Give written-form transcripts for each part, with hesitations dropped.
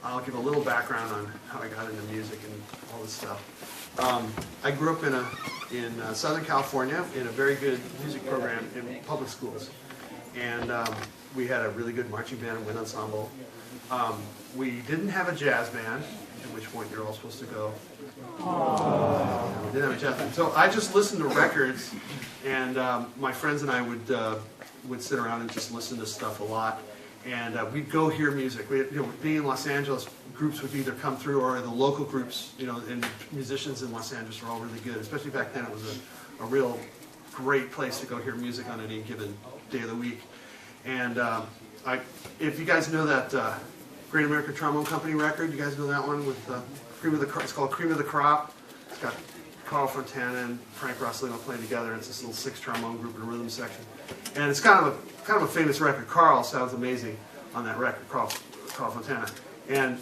I'll give a little background on how I got into music and all this stuff. I grew up in Southern California in a very good music program in public schools. And we had a really good marching band and wind ensemble. We didn't have a jazz band, at which point you're all supposed to go. We didn't have a jazz band. So I just listened to records, and my friends and I would sit around and just listen to stuff a lot. And we'd go hear music. Being in Los Angeles, groups would either come through, or the local groups, and musicians in Los Angeles were all really good. Especially back then, it was a real great place to go hear music on any given day of the week. And if you guys know that Great American Trombone Company record, you guys know that one with Cream of the Crop? It's called Cream of the Crop. It's got Carl Fontana and Frank Rosselino playing together. It's this little 6-trombone group in a rhythm section, and it's kind of a famous record. Carl sounds amazing on that record, Carl Fontana, and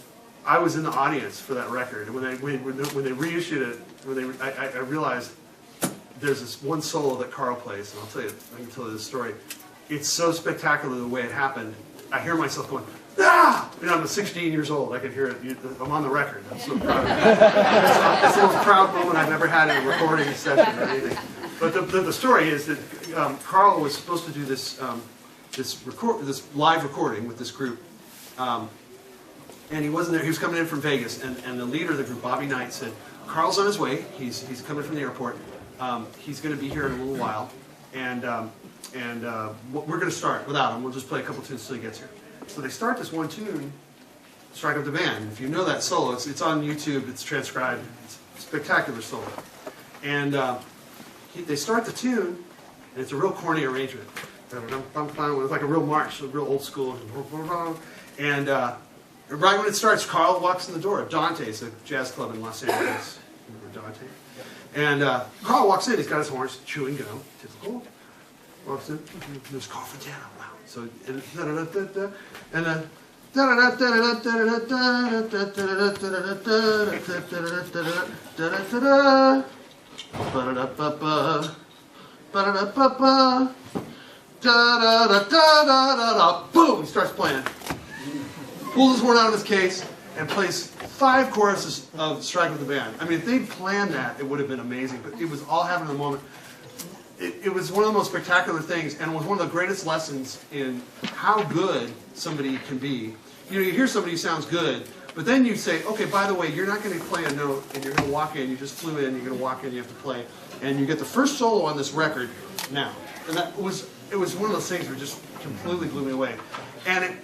I was in the audience for that record. And when they reissued it, I realized there's this one solo that Carl plays, and I can tell you this story. It's so spectacular the way it happened. I hear myself going, ah! I'm 16 years old. I can hear it. I'm on the record. I'm so proud of it. It's the most proud moment I've ever had in a recording session or anything. But the story is that Carl was supposed to do this live recording with this group, and he wasn't there. He was coming in from Vegas, and the leader of the group, Bobby Knight, said, "Carl's on his way. He's coming from the airport. He's going to be here in a little while, and we're going to start without him. We'll just play a couple tunes until he gets here." So they start this one tune, Strike Up the Band. If you know that solo, it's on YouTube, it's transcribed, it's a spectacular solo. And they start the tune, and it's a real corny arrangement. It's like a real march, a real old school. And right when it starts, Carl walks in the door. Dante's a jazz club in Los Angeles. Remember Dante? And Carl walks in, he's got his horns, chewing gum, typical. Walks in, there's Carl Fontana. Wow. So, and then, boom! He starts playing. Pulls his horn out of his case and plays 5 choruses of Strike with the Band. I mean, if they'd planned that, it would have been amazing. But it was all happening in the moment. It was one of the most spectacular things, and it was one of the greatest lessons in how good somebody can be. You hear somebody who sounds good, but then you say, okay, by the way, you're not going to play a note, and you're going to walk in, you just flew in, you're going to walk in, you have to play, and you get the first solo on this record now. And it was one of those things that just completely blew me away. And it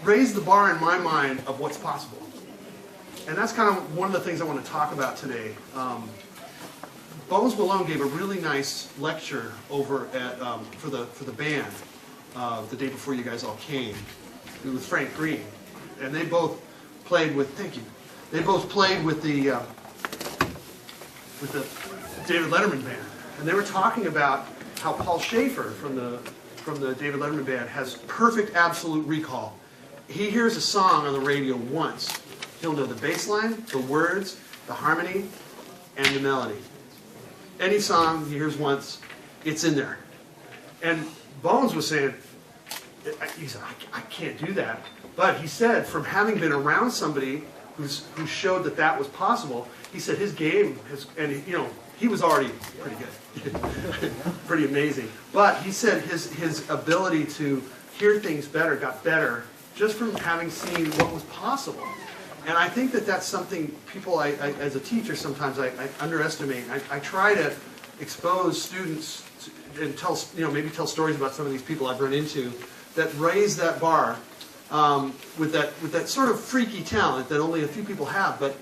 raised the bar in my mind of what's possible. And that's kind of one of the things I want to talk about today. Bones Malone gave a really nice lecture over at for the band the day before you guys all came. It was Frank Green, and they both played with. Thank you. They both played with the David Letterman band, and they were talking about how Paul Schaefer from the David Letterman band has perfect absolute recall. He hears a song on the radio once, he'll know the bass line, the words, the harmony, and the melody. Any song he hears once, it's in there. And Bones was saying, he said, I can't do that. But he said, from having been around somebody who showed that was possible, he said his game has, and he was already pretty good, pretty amazing. But he said his ability to hear things better got better just from having seen what was possible. And I think that's something people, as a teacher, sometimes I underestimate. I try to expose students and maybe tell stories about some of these people I've run into that raise that bar with that sort of freaky talent that only a few people have. But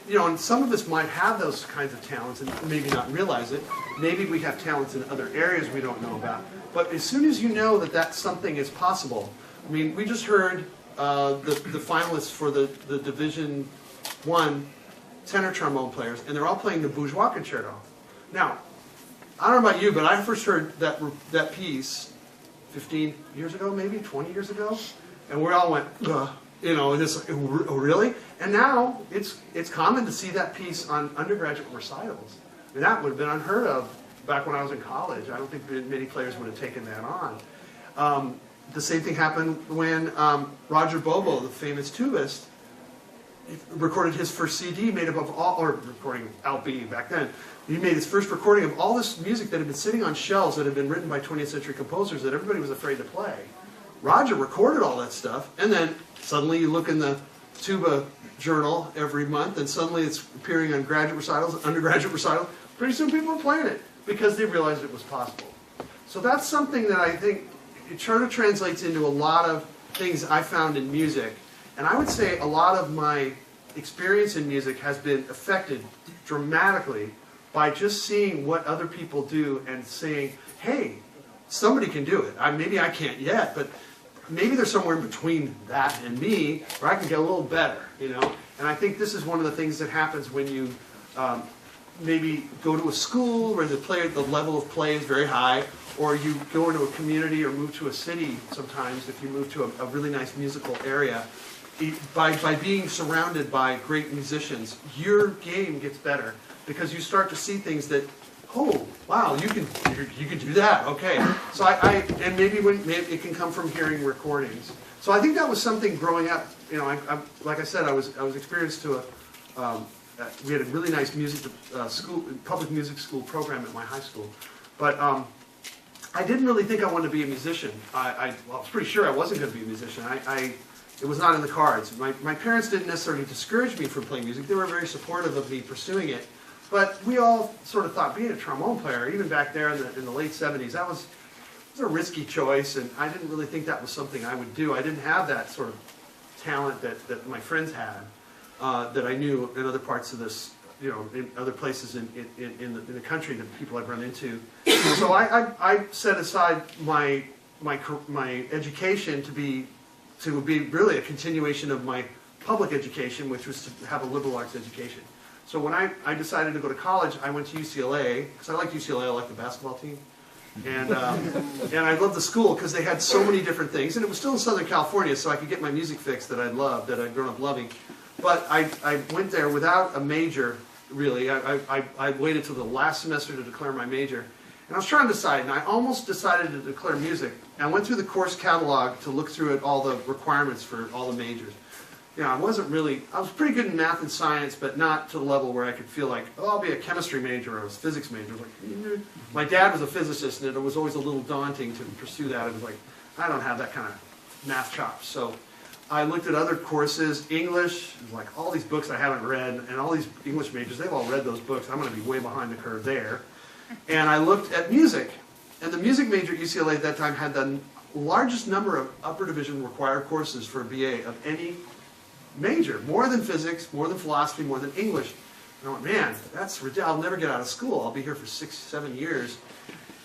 and some of us might have those kinds of talents and maybe not realize it. Maybe we have talents in other areas we don't know about. But as soon as you know that something is possible, I mean, we just heard the finalists for the Division I tenor trombone players, and they're all playing the Bourgeois Concerto. Now, I don't know about you, but I first heard that piece 15 years ago, maybe 20 years ago, and we all went, really? And now it's common to see that piece on undergraduate recitals. I mean, that would have been unheard of back when I was in college. I don't think many players would have taken that on. The same thing happened when Roger Bobo, the famous tubist, recorded his first CD made up of all, or recording LP back then. He made his first recording of all this music that had been sitting on shelves that had been written by 20th century composers that everybody was afraid to play. Roger recorded all that stuff, and then suddenly you look in the tuba journal every month, and suddenly it's appearing on graduate recitals, undergraduate recitals. Pretty soon people are playing it because they realized it was possible. So that's something that I think it sort of translates into a lot of things I found in music. And I would say a lot of my experience in music has been affected dramatically by just seeing what other people do and saying, hey, somebody can do it. Maybe I can't yet, but maybe there's somewhere in between that and me where I can get a little better, you know? And I think this is one of the things that happens when you maybe go to a school where the level of play is very high, or you go into a community or move to a city sometimes, if you move to a really nice musical area. By being surrounded by great musicians, your game gets better because you start to see things that, oh, wow, you can do that, okay. So and maybe it can come from hearing recordings. So I think that was something growing up. You know, like I said, I was experienced to we had a really nice public music school program at my high school, but I didn't really think I wanted to be a musician. I was pretty sure I wasn't going to be a musician. It was not in the cards. My parents didn't necessarily discourage me from playing music. They were very supportive of me pursuing it. But we all sort of thought being a trombone player, even back there in the late 70s, that was a risky choice, and I didn't really think that was something I would do. I didn't have that sort of talent that my friends had, that I knew in other parts of this, you know, in other places in the country that people I've run into. So I set aside my education to be really a continuation of my public education, which was to have a liberal arts education. So when I decided to go to college, I went to UCLA, because I liked UCLA, I liked the basketball team. And I loved the school because they had so many different things. And it was still in Southern California, so I could get my music fix that I loved, that I'd grown up loving. But I went there without a major, really. I waited till the last semester to declare my major. And I was trying to decide, and I almost decided to declare music. And I went through the course catalog to look through all the requirements for all the majors. You know, I was pretty good in math and science, but not to the level where I could feel like, oh, I'll be a chemistry major or a physics major. Like, my dad was a physicist, and it was always a little daunting to pursue that. It was like, I don't have that kind of math chops. So I looked at other courses, English, like all these books I haven't read, and all these English majors, they've all read those books. I'm going to be way behind the curve there. And I looked at music, and the music major at UCLA at that time had the largest number of upper division required courses for a BA of any major, more than physics, more than philosophy, more than English. And I went, man, that's ridiculous. I'll never get out of school. I'll be here for 6-7 years.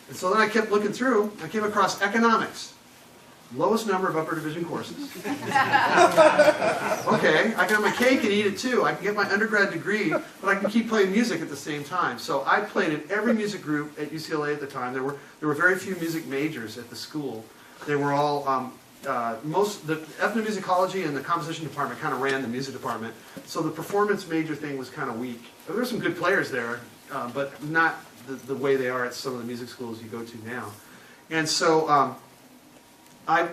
And so then I kept looking through. I came across economics. Lowest number of upper division courses. Okay, I got my cake and eat it too. I can get my undergrad degree, but I can keep playing music at the same time. So I played in every music group at UCLA at the time. There were very few music majors at the school. They were all the ethnomusicology and the composition department kind of ran the music department. So the performance major thing was kind of weak. There were some good players there, but not the way they are at some of the music schools you go to now. And so I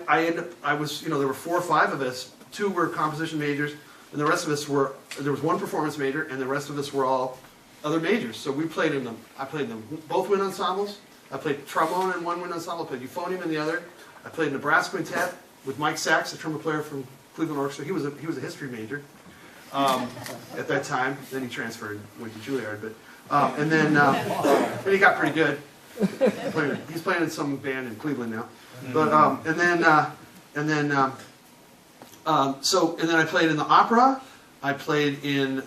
was, you know, there were 4 or 5 of us. 2 were composition majors, and the rest of us there was 1 performance major, and the rest of us were all other majors. So we played in them. I played in them both wind ensembles. I played trombone in one wind ensemble. I played euphonium in the other. I played Nebraska Quintet with Mike Sachs, a trumpet player from Cleveland Orchestra. He was a history major at that time. Then he transferred, went to Juilliard, but and then he got pretty good. He's playing in some band in Cleveland now. But and then I played in the opera. I played in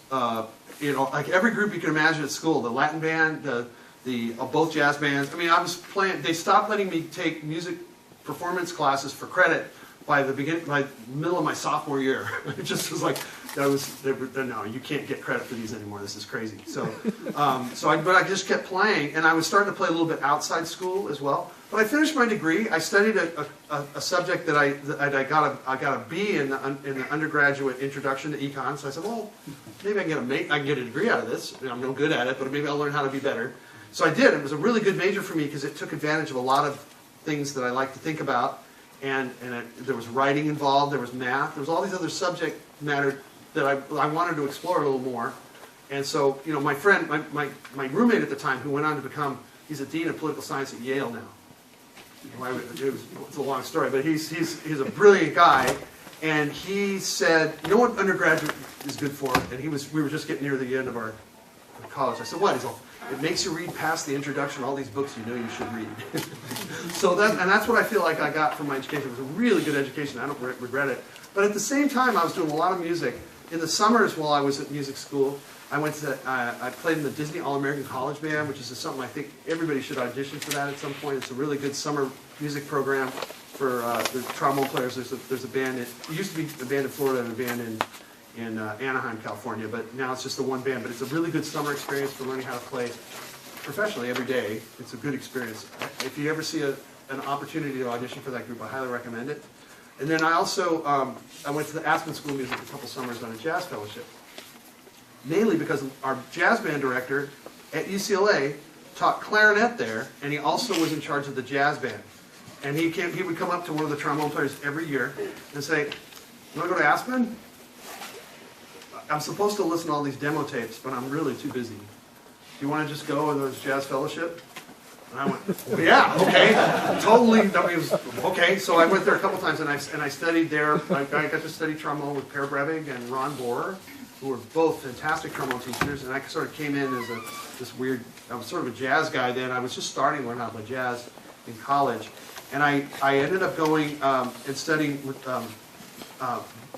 like every group you can imagine at school. The Latin band, both jazz bands. I mean, I was playing. They stopped letting me take music performance classes for credit by the middle of my sophomore year. It just was like no, you can't get credit for these anymore. This is crazy. So but I just kept playing, and I was starting to play a little bit outside school as well. But I finished my degree. I studied a subject that I got a B in the undergraduate introduction to econ. So I said, well, maybe I can get a degree out of this. You know, I'm no good at it, but maybe I'll learn how to be better. So I did. It was a really good major for me because it took advantage of a lot of things that I like to think about. And there was writing involved. There was math. There was all these other subject mattered that I wanted to explore a little more. And so, you know, my friend, my roommate at the time, who went on to become, he's a dean of political science at Yale now. It's a long story, but he's a brilliant guy. And he said, you know what undergraduate is good for? And we were just getting near the end of our college. I said, what? He's all, it makes you read past the introduction, all these books you know you should read. So that's what I feel like I got from my education. It was a really good education. I don't regret it. But at the same time, I was doing a lot of music. In the summers while I was at music school, I played in the Disney All-American College Band, which is something I think everybody should audition for that at some point. It's a really good summer music program for the trombone players. There's a band, it used to be a band in Florida and a band in Anaheim, California, but now it's just the one band. But it's a really good summer experience for learning how to play professionally every day. It's a good experience. If you ever see an opportunity to audition for that group, I highly recommend it. And then I also, I went to the Aspen School of Music a couple summers on a jazz fellowship. Mainly because our jazz band director at UCLA taught clarinet there, and he also was in charge of the jazz band. And he would come up to one of the trombone players every year and say, you want to go to Aspen? I'm supposed to listen to all these demo tapes, but I'm really too busy. Do you want to just go to this jazz fellowship? And I went, well, yeah, okay, totally. Okay, so I went there a couple times, and I studied there. I got to study trombone with Per Brevig and Ron Borer, who were both fantastic trombone teachers. And I sort of came in as this weird, I was sort of a jazz guy then. I was just starting to learn how to play jazz in college. And I ended up going and studying with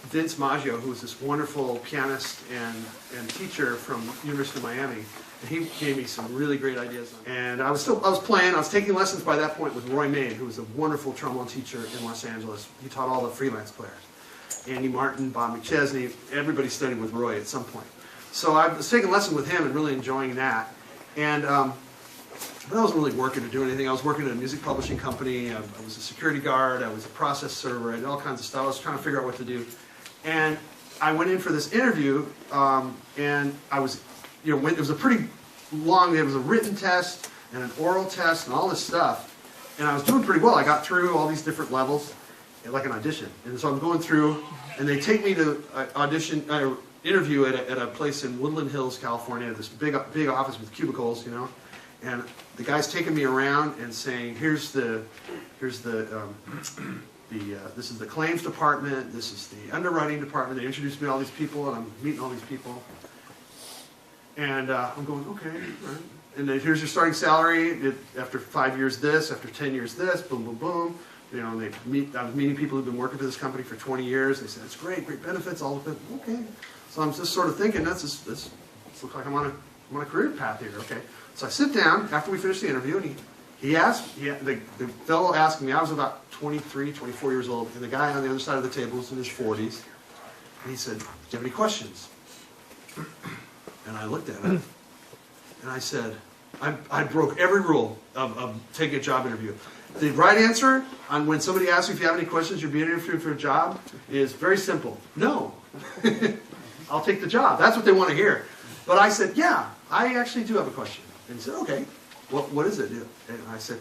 Vince Maggio, who was this wonderful pianist and teacher from University of Miami. And he gave me some really great ideas. And I was playing, I was taking lessons by that point with Roy Main, who was a wonderful trombone teacher in Los Angeles. He taught all the freelance players. Andy Martin, Bob McChesney, everybody studied with Roy at some point. So I was taking lessons with him and really enjoying that. And but I wasn't really working to do anything. I was working at a music publishing company. I was a security guard. I was a process server. I did all kinds of stuff. I was trying to figure out what to do. And I went in for this interview, and I was, you know, it was a pretty long, there was a written test and an oral test and all this stuff. And I was doing pretty well. I got through all these different levels, like an audition. And so I'm going through, and they take me to interview at a place in Woodland Hills, California, this big office with cubicles, you know. And the guy's taking me around and saying, this is the claims department, this is the underwriting department. They introduced me to all these people, and I'm meeting all these people. And I'm going, okay, right. And then here's your starting salary. After 5 years this, after 10 years this, boom, boom, boom. You know, I was meeting people who've been working for this company for 20 years. They said, it's great benefits, all of it. Okay. So I'm just sort of thinking, this looks like I'm on a career path here, okay. So I sit down after we finish the interview, and the fellow asked me, I was about 23, 24 years old, and the guy on the other side of the table was in his 40s, and he said, do you have any questions? And I looked at him, and I said, I broke every rule of taking a job interview. The right answer on when somebody asks you if you have any questions, you're being interviewed for a job, is very simple. No. I'll take the job. That's what they want to hear. But I said, yeah, I actually do have a question. And he said, okay, what is it? And I said,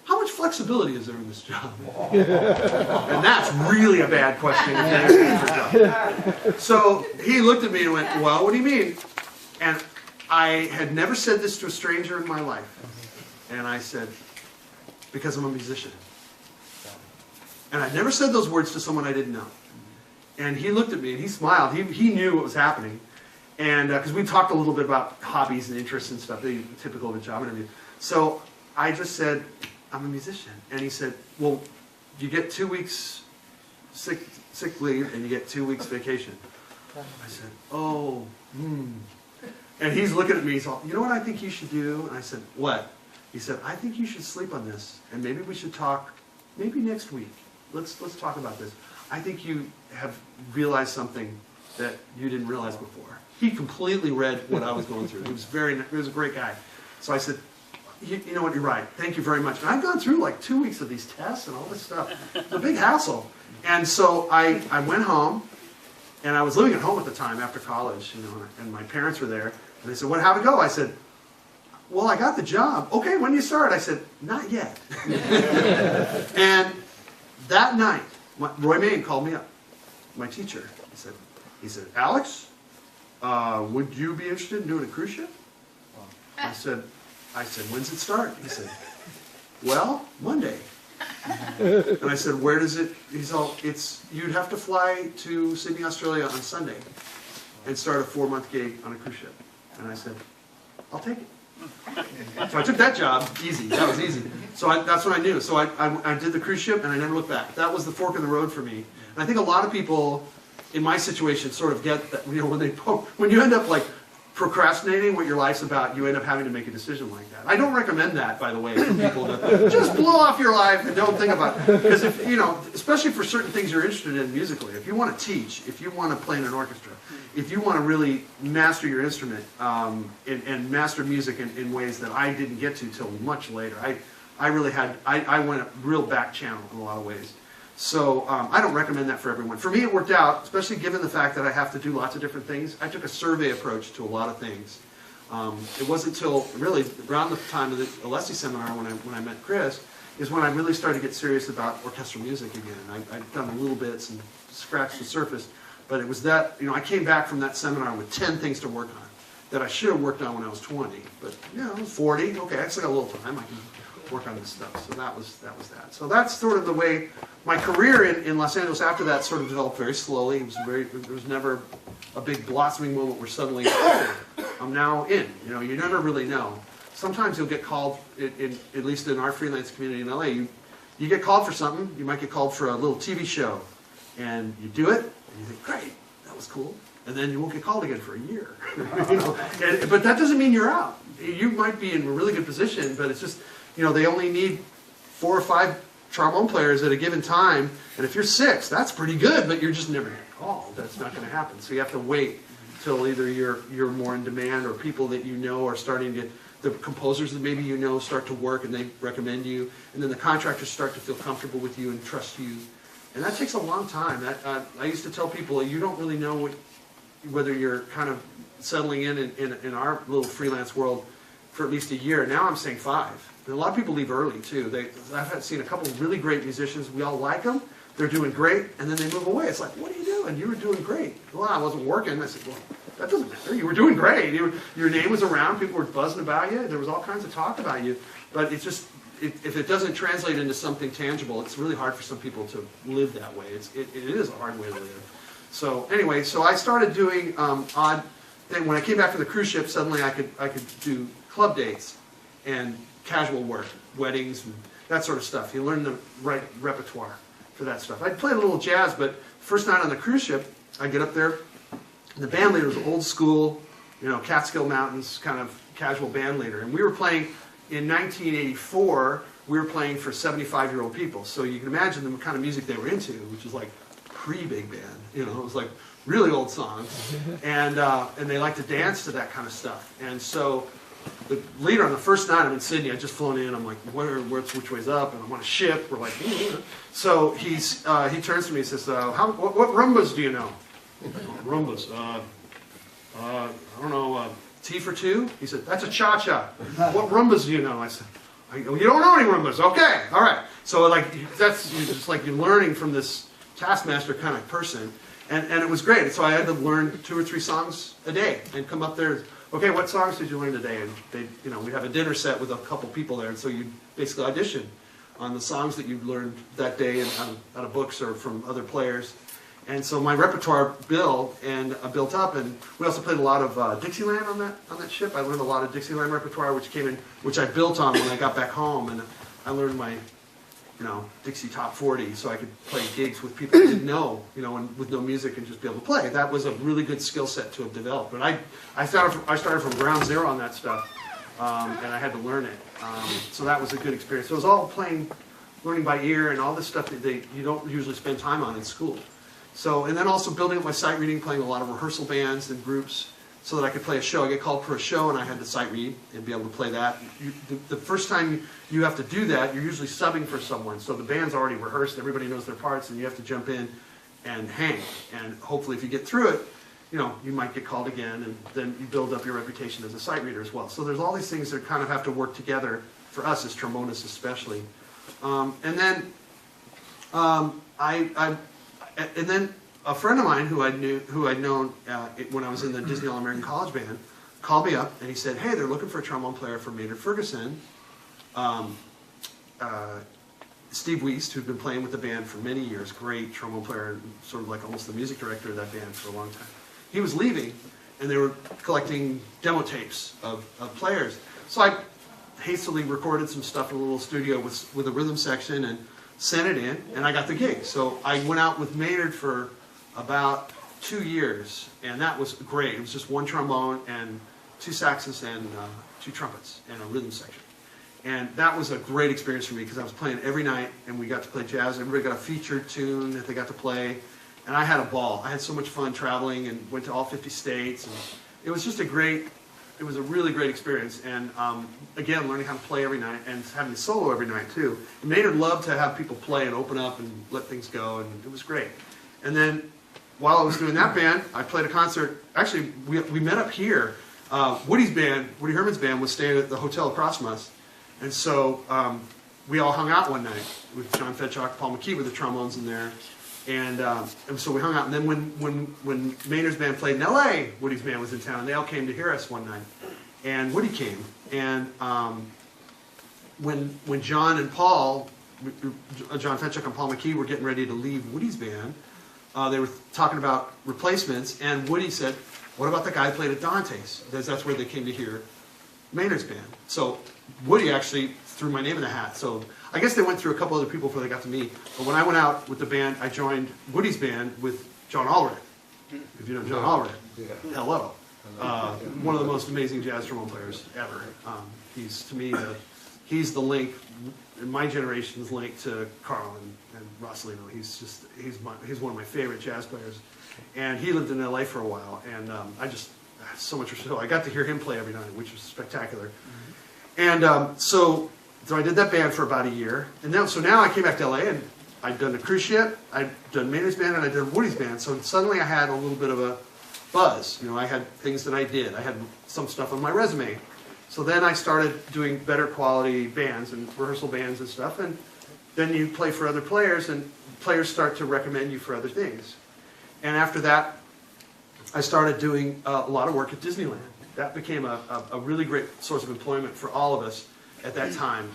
how much flexibility is there in this job? And that's really a bad question if you're asking for a job. So he looked at me and went, well, what do you mean? And I had never said this to a stranger in my life. And I said, because I'm a musician. And I never said those words to someone I didn't know. And he looked at me and he smiled. He knew what was happening. And because we talked a little bit about hobbies and interests and stuff, typical of a job interview. So I just said, I'm a musician. And he said, well, you get 2 weeks sick leave and you get 2 weeks vacation. I said, oh, And he's looking at me, he's all, you know what I think you should do? And I said, what? He said, I think you should sleep on this, and maybe we should talk, maybe next week. Let's talk about this. I think you have realized something that you didn't realize before. He completely read what I was going through. He was a great guy. So I said, you know what, you're right. Thank you very much. And I've gone through like 2 weeks of these tests and all this stuff. It's a big hassle. And so I went home, and I was living at home at the time after college, you know, and my parents were there. And they said, how'd it go? I said, well, I got the job. Okay, when do you start? I said, not yet. And that night, Roy Main called me up, my teacher. He said, He said, Alex, would you be interested in doing a cruise ship? I said, when's it start? He said, well, Monday. And I said, where does it, he's all, you'd have to fly to Sydney, Australia on Sunday and start a 4-month gig on a cruise ship. And I said, I'll take it. So I took that job, easy, that was easy. So that's what I knew. So I did the cruise ship and I never looked back. That was the fork in the road for me. And I think a lot of people in my situation sort of get that, when you end up like procrastinating what your life's about, you end up having to make a decision like that. I don't recommend that, by the way, for people to just blow off your life and don't think about it. Because if, especially for certain things you're interested in musically, if you want to teach, if you want to play in an orchestra, if you want to really master your instrument and master music in ways that I didn't get to till much later, I went a real back channel in a lot of ways. So I don't recommend that for everyone. For me, it worked out, especially given the fact that I have to do lots of different things. I took a survey approach to a lot of things. It wasn't until really around the time of the Alessi seminar when I met Chris is when I really started to get serious about orchestral music again. I'd done a little bits and scratched the surface, but it was that, I came back from that seminar with 10 things to work on that I should have worked on when I was 20. But, 40, okay, I still got a little time. I can work on this stuff. So that was that. So that's sort of the way my career in Los Angeles after that sort of developed very slowly. There was never a big blossoming moment where suddenly, I'm now in. You never really know. Sometimes you'll get called, at least in our freelance community in LA, you get called for something. You might get called for a little TV show. And you do it, and you think, great, that was cool. And then you won't get called again for a year. But that doesn't mean you're out. You might be in a really good position, but it's just, they only need 4 or 5 trombone players at a given time, and if you're 6, that's pretty good, but you're just never getting called. That's not going to happen. So you have to wait till either you're more in demand or people that are starting to, the composers that maybe start to work and they recommend you, and then the contractors start to feel comfortable with you and trust you. And that takes a long time. I used to tell people, you don't really know whether you're kind of settling in our little freelance world for at least a year. Now I'm saying 5. And a lot of people leave early, too. I've seen a couple of really great musicians. We all like them. They're doing great. And then they move away. It's like, what are you doing? You were doing great. Well, I wasn't working. I said, well, that doesn't matter. You were doing great. Your name was around. People were buzzing about you. There was all kinds of talk about you. But it's just, if it doesn't translate into something tangible, it's really hard for some people to live that way. It is a hard way to live. So anyway, I started doing odd things. When I came back from the cruise ship, suddenly I could do club dates and casual work, weddings, and that sort of stuff. You learn the right repertoire for that stuff. I'd play a little jazz, but first night on the cruise ship, I get up there, and the band leader was old school, Catskill Mountains kind of casual band leader. And we were playing, in 1984, we were playing for 75-year-old people. So you can imagine the kind of music they were into, which was like pre-big band. It was like really old songs. And they like to dance to that kind of stuff. And so the leader on the first night, I'm in Sydney, I'd just flown in, I'm like, which way's up? And I'm on a ship, we're like, So he turns to me and says, what rumbas do you know? Rumbas, I don't know, T for 2? He said, that's a cha-cha. What rumbas do you know? I said, you don't know any rumbas, okay, all right. So that's just like you're learning from this taskmaster kind of person. And it was great. So I had to learn 2 or 3 songs a day and come up there. Okay, what songs did you learn today? And we'd have a dinner set with a couple people there, and so you basically audition on the songs that you learned that day and out of books or from other players. And so my repertoire built up, and we also played a lot of Dixieland on that ship. I learned a lot of Dixieland repertoire, which I built on when I got back home, and I learned my Dixie Top 40, so I could play gigs with people who didn't know, and with no music and just be able to play. That was a really good skill set to have developed. But I started from ground zero on that stuff, and I had to learn it. So that was a good experience. So it was all learning by ear, and all this stuff that you don't usually spend time on in school. So, and then also building up my sight reading, playing a lot of rehearsal bands and groups, so that I could play a show. I get called for a show, and I had to sight read and be able to play that. The first time you have to do that, you're usually subbing for someone. So the band's already rehearsed, everybody knows their parts, and you have to jump in and hang. And hopefully if you get through it, you might get called again, and then you build up your reputation as a sight reader as well. So there's all these things that kind of have to work together for us as trombonists especially. a friend of mine who I'd known when I was in the Disney All-American College Band called me up and he said, "Hey, they're looking for a trombone player for Maynard Ferguson." Steve Wiest, who'd been playing with the band for many years, great trombone player, and sort of like almost the music director of that band for a long time. He was leaving, and they were collecting demo tapes of players. So I hastily recorded some stuff in a little studio with a rhythm section and sent it in, and I got the gig. So I went out with Maynard for about 2 years, and that was great. It was just one trombone and 2 saxes and 2 trumpets and a rhythm section. And that was a great experience for me because I was playing every night, and we got to play jazz. Everybody got a featured tune that they got to play, and I had a ball. I had so much fun traveling and went to all 50 states. And it was just a really great experience. And again, learning how to play every night and having a solo every night too. And Maynard loved to have people play and open up and let things go, and it was great. And then while I was doing that band, I played a concert. Actually, we met up here. Woody Herman's band was staying at the hotel across from us. And so we all hung out one night with John Fetchock, Paul McKee with the trombones in there. And so we hung out. And then when Maynard's band played in L.A., Woody's band was in town, and they all came to hear us one night. And Woody came. And when John and Paul, John Fetchock and Paul McKee were getting ready to leave Woody's band, they were talking about replacements. And Woody said, "What about the guy who played at Dante's?" Because that's where they came to hear Maynard's band. So Woody actually threw my name in the hat. So I guess they went through a couple other people before they got to me. But when I went out with the band, I joined Woody's band with John Allred. If you know John Allred, hello. One of the most amazing jazz trombone players ever. He's, to me, he's the link, in my generation's link to Carl and Rossellino. He's one of my favorite jazz players. And he lived in LA for a while, and I just had so much respect. I got to hear him play every night, which was spectacular. And so I did that band for about a year, and now I came back to LA, and I'd done a cruise ship, I'd done Maynard's band, and I'd done Woody's band. So suddenly I had a little bit of a buzz. You know, I had things that I did. I had some stuff on my resume. So then I started doing better quality bands and rehearsal bands and stuff, and then you play for other players, and players start to recommend you for other things. And after that, I started doing a lot of work at Disneyland. That became a really great source of employment for all of us at that time.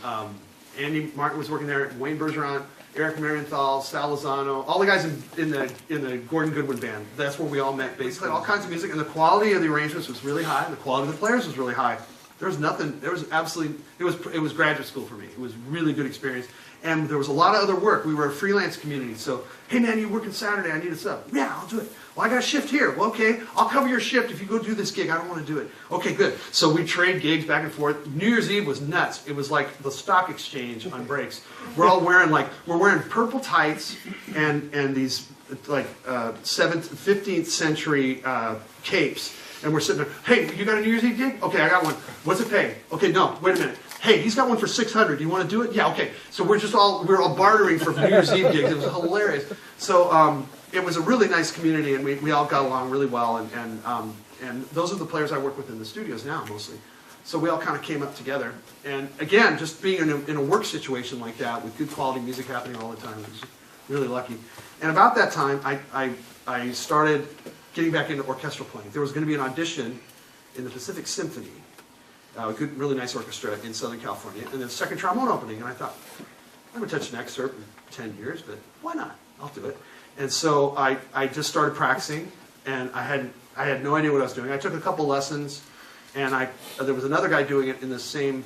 Andy Martin was working there, Wayne Bergeron, Eric Marienthal, Sal Lozano, all the guys in the Gordon Goodwin band. That's where we all met, basically. All kinds of music, and the quality of the arrangements was really high, and the quality of the players was really high. There was nothing, it was graduate school for me. It was a really good experience. And there was a lot of other work. We were a freelance community. So, hey man, you working Saturday, I need a sub. Yeah, I'll do it. Well, I got a shift here. Well, okay, I'll cover your shift if you go do this gig. I don't want to do it. Okay, good. So we trade gigs back and forth. New Year's Eve was nuts. It was like the stock exchange on breaks. We're all wearing purple tights and these like 15th century capes. And we're sitting there, hey, you got a New Year's Eve gig? Okay, I got one. What's it pay? Okay, no, wait a minute. Hey, he's got one for $600. Do you want to do it? Yeah, okay. So we're all bartering for New Year's Eve gigs. It was hilarious. So it was a really nice community, and we all got along really well. And those are the players I work with in the studios now, mostly. So we all kind of came up together. And again, just being in a work situation like that with good quality music happening all the time, was really lucky. And about that time, I started getting back into orchestral playing. There was going to be an audition in the Pacific Symphony, a good, really nice orchestra in Southern California, and the second trombone opening. And I thought, I haven't touched an excerpt in 10 years, but why not? I'll do it. And so I just started practicing, and I had no idea what I was doing. I took a couple lessons, and there was another guy doing it in the same,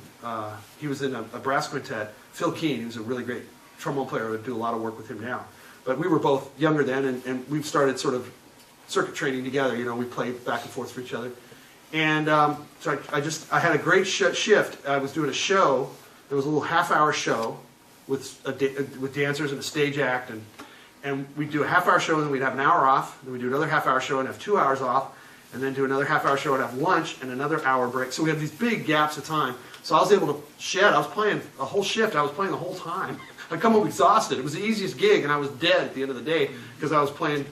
he was in a brass quintet, Phil Keane. He was a really great trombone player. I would do a lot of work with him now. But we were both younger then, and we've started sort of circuit training together. You know, we played back and forth for each other. And so I had a great shift. I was doing a show. There was a little half-hour show with dancers and a stage act, and we'd do a half-hour show, and then we'd have an hour off. Then we'd do another half-hour show and have 2 hours off, and then do another half-hour show and have lunch and another hour break. So we had these big gaps of time. So I was able to shed. I was playing a whole shift. I was playing the whole time. I'd come home exhausted. It was the easiest gig, and I was dead at the end of the day because I was playing,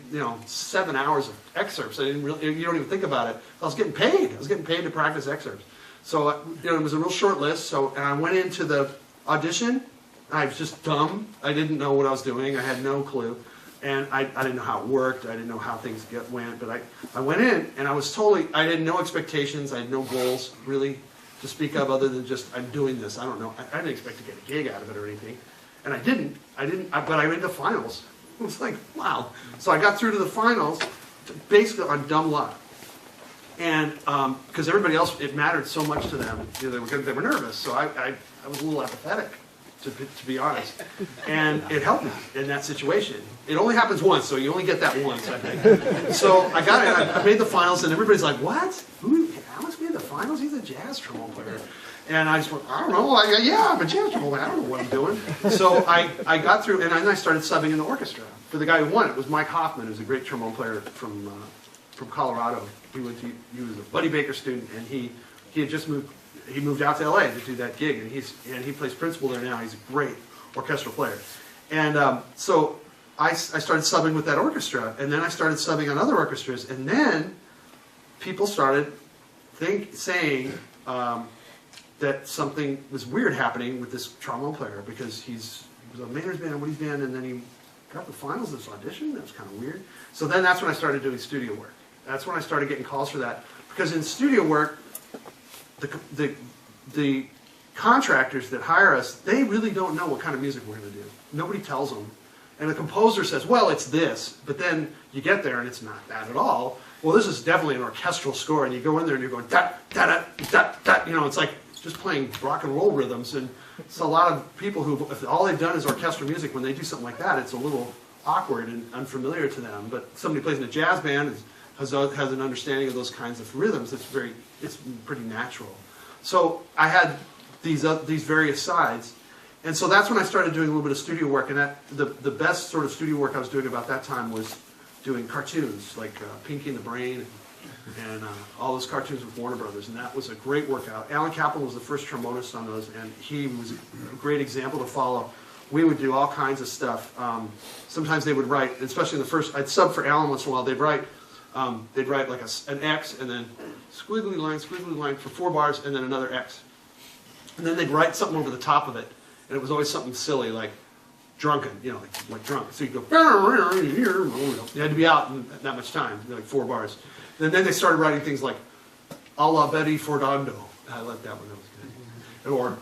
7 hours of excerpts. You don't even think about it. I was getting paid. I was getting paid to practice excerpts. So it was a real short list. And I went into the audition. I was just dumb. I didn't know what I was doing. I had no clue. And I didn't know how it worked. I didn't know how things went. But I went in, and I had no expectations. I had no goals, really, to speak of other than just, I'm doing this. I don't know. I didn't expect to get a gig out of it or anything. And I didn't. But I went to finals. It was like, wow. So I got through to the finals, basically on dumb luck. And because everybody else, it mattered so much to them. You know, they were nervous. So I was a little apathetic, to be honest. And it helped me in that situation. It only happens once, so you only get that once, I think. So I got it. I made the finals, and everybody's like, what? Alex made the finals? He's a jazz trombone player. And I just went, I don't know. Yeah, I'm a jazz trombone player. I don't know what I'm doing. So I got through, and then I started subbing in the orchestra. For the guy who won it was Mike Hoffman, who's a great trombone player from Colorado. He was a Buddy Baker student, and he had just moved. He moved out to LA to do that gig, and he plays principal there now. He's a great orchestral player. And so I started subbing with that orchestra, and then I started subbing on other orchestras, and then people started saying that something was weird happening with this trombone player, because he was a Maynard's band, Woody's band, and then he got the finals of this audition. That was kind of weird. So then that's when I started doing studio work. That's when I started getting calls for that, because in studio work, the contractors that hire us, they really don't know what kind of music we're going to do. Nobody tells them. And the composer says, well, it's this. But then you get there and it's not that at all. Well, this is definitely an orchestral score. And you go in there and you're going, da, da, da, da, da. You know, it's like just playing rock and roll rhythms. And it's a lot of people who, if all they've done is orchestral music, when they do something like that, it's a little awkward and unfamiliar to them. But somebody who plays in a jazz band has an understanding of those kinds of rhythms. It's pretty natural. So I had these various sides, and so that's when I started doing a little bit of studio work. And the best sort of studio work I was doing about that time was doing cartoons like Pinky and the Brain and all those cartoons with Warner Brothers, and that was a great workout. Alan Kaplan was the first trombonist on those, and he was a great example to follow. We would do all kinds of stuff. Sometimes they would write, especially in the first, I'd sub for Alan once in a while. They'd write like an X and then squiggly line for 4 bars and then another X. And then they'd write something over the top of it, and it was always something silly like drunken, like drunk. So you'd go, you had to be out in that much time, like 4 bars. And then they started writing things like a la Betty Fordando. I like that one, that was good. Or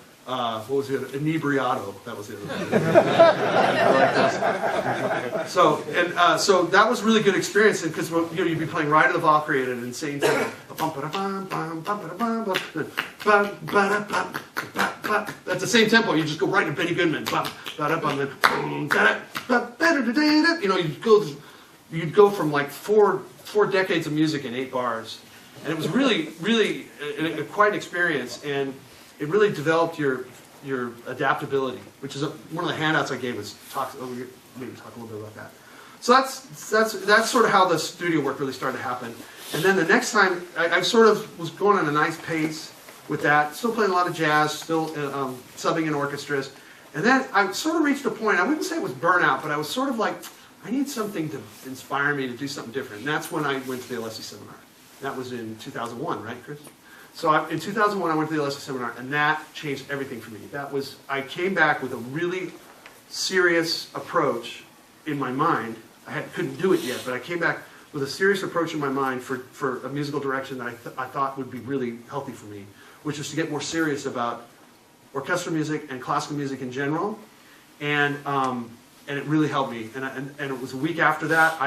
what was the other? Inebriado. That was the other one. I like those. So that was a really good experience, because you'd be playing Ride of the Valkyrie at an insane tempo. That's the same tempo. You just go right to Benny Goodman. You'd go from like four decades of music in 8 bars, and it was really quite an experience. And it really developed your adaptability, which is one of the handouts I gave. Was maybe talk a little bit about that. So that's sort of how the studio work really started to happen. And then the next time, I sort of was going on a nice pace with that, still playing a lot of jazz, still subbing in orchestras. And then I sort of reached a point, I wouldn't say it was burnout, but I was sort of like, I need something to inspire me to do something different. And that's when I went to the LSE seminar. That was in 2001, right, Chris? So in 2001, I went to the LSE seminar, and that changed everything for me. I came back with a really serious approach in my mind. I couldn't do it yet, but I came back with a serious approach in my mind for a musical direction that I thought would be really healthy for me, which was to get more serious about orchestral music and classical music in general, and it really helped me. And it was a week after that,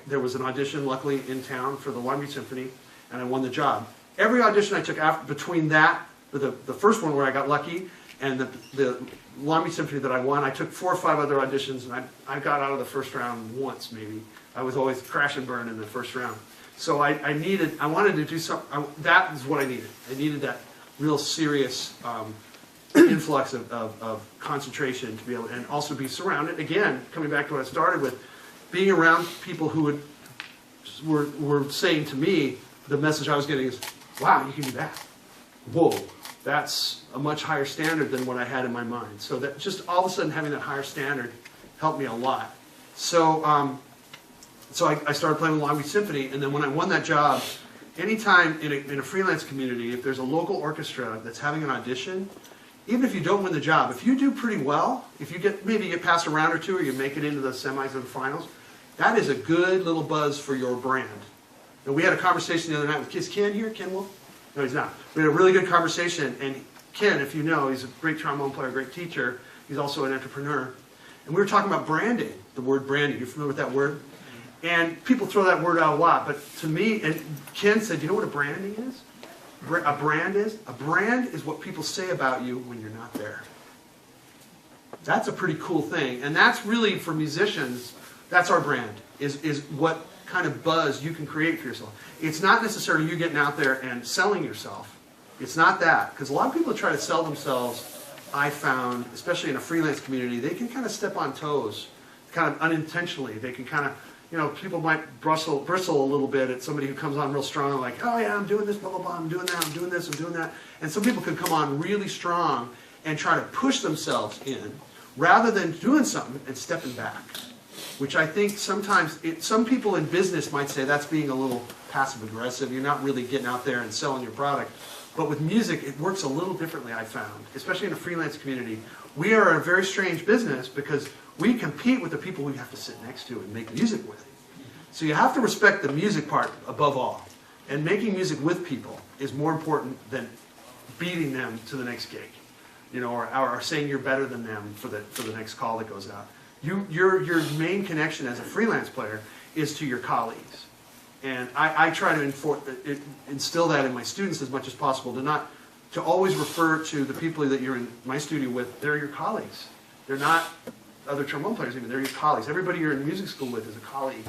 there was an audition, luckily, in town for the Long Beach Symphony, and I won the job. Every audition I took between that, the first one where I got lucky, and the Long Beach Symphony that I won, I took 4 or 5 other auditions, and I got out of the first round once, maybe. I was always crash and burn in the first round. So I wanted to do something. That is what I needed. I needed that real serious influx of concentration to be able, and also be surrounded, again, coming back to what I started with, being around people who were saying to me, the message I was getting is, wow, you can do that. Whoa, that's a much higher standard than what I had in my mind. So that just all of a sudden having that higher standard helped me a lot. So I started playing with Long Beach Symphony, and then when I won that job, anytime in a freelance community, if there's a local orchestra that's having an audition, even if you don't win the job, if you do pretty well, if you maybe get past a round or two, or you make it into the semis or the finals, that is a good little buzz for your brand. And we had a conversation the other night with Is Ken here? Ken Wolf? No, he's not. We had a really good conversation, and Ken, if you know, he's a great trombone player, great teacher. He's also an entrepreneur. And we were talking about branding, the word branding. You familiar with that word? And people throw that word out a lot, but to me, and Ken said, you know what a branding is? A brand is? A brand is what people say about you when you're not there. That's a pretty cool thing. And that's really, for musicians, that's our brand, is what kind of buzz you can create for yourself. It's not necessarily you getting out there and selling yourself. It's not that. Because a lot of people try to sell themselves, I found, especially in a freelance community, they can kind of step on toes, kind of unintentionally. They can kind of, you know, people might bristle a little bit at somebody who comes on real strong, like, oh yeah, I'm doing this, blah, blah, blah, I'm doing that, I'm doing this, I'm doing that. And some people can come on really strong and try to push themselves in, rather than doing something and stepping back. Which I think sometimes, some people in business might say that's being a little passive aggressive. You're not really getting out there and selling your product. But with music, it works a little differently, I found, especially in a freelance community. We are a very strange business because we compete with the people we have to sit next to and make music with. So you have to respect the music part above all. And making music with people is more important than beating them to the next gig, you know, or saying you're better than them for the next call that goes out. Your main connection as a freelance player is to your colleagues. And I try to instill that in my students as much as possible, to always refer to the people that you're in my studio with, they're your colleagues. They're not other trombone players even, they're your colleagues. Everybody you're in music school with is a colleague.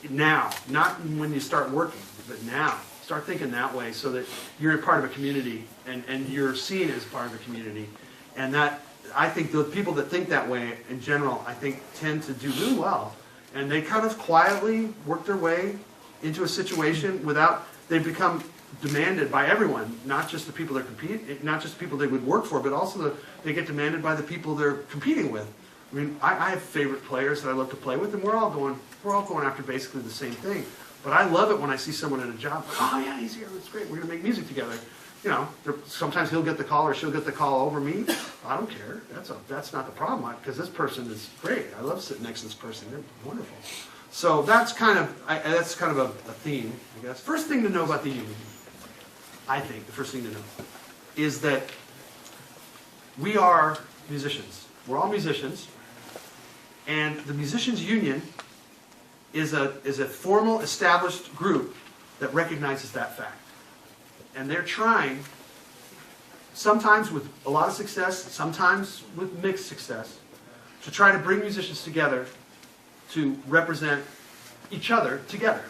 Now, not when you start working, but now. Start thinking that way so that you're a part of a community and you're seen as part of a community. And that, I think the people that think that way in general, I think tend to do really well. And they kind of quietly work their way into a situation without, they become demanded by everyone, not just the people they're competing, not just the people they would work for, but also they get demanded by the people they're competing with. I mean, I have favorite players that I love to play with, and we're all going after basically the same thing. But I love it when I see someone at a job, oh yeah, he's here, that's great, we're going to make music together. You know, sometimes he'll get the call or she'll get the call over me. I don't care. That's not the problem, because this person is great. I love sitting next to this person. They're wonderful. So that's kind of a theme, I guess. First thing to know about the union, I think, the first thing to know, is that we are musicians. We're all musicians, and the musicians' union is a formal, established group that recognizes that fact. And they're trying, sometimes with a lot of success, sometimes with mixed success, to try to bring musicians together to represent each other together.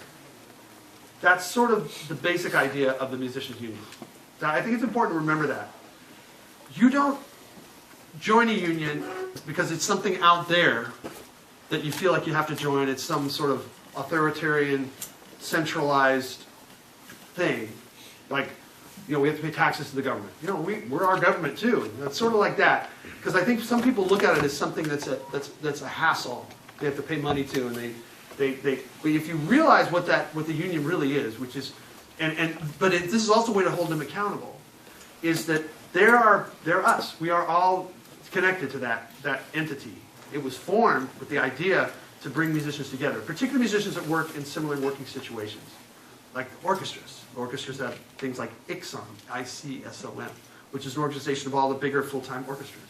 That's sort of the basic idea of the musicians' union. Now, I think it's important to remember that. You don't join a union because it's something out there that you feel like you have to join. It's some sort of authoritarian, centralized thing. Like, you know, we have to pay taxes to the government. You know, we're our government too. It's sort of like that. Because I think some people look at it as something that's a hassle. They have to pay money to, and but if you realize what the union really is, which is, but this is also a way to hold them accountable, is that they're us. We are all connected to that entity. It was formed with the idea to bring musicians together, particularly musicians that work in similar working situations, like orchestras. Orchestras have things like ICSOM, ICSOM, which is an organization of all the bigger full-time orchestras.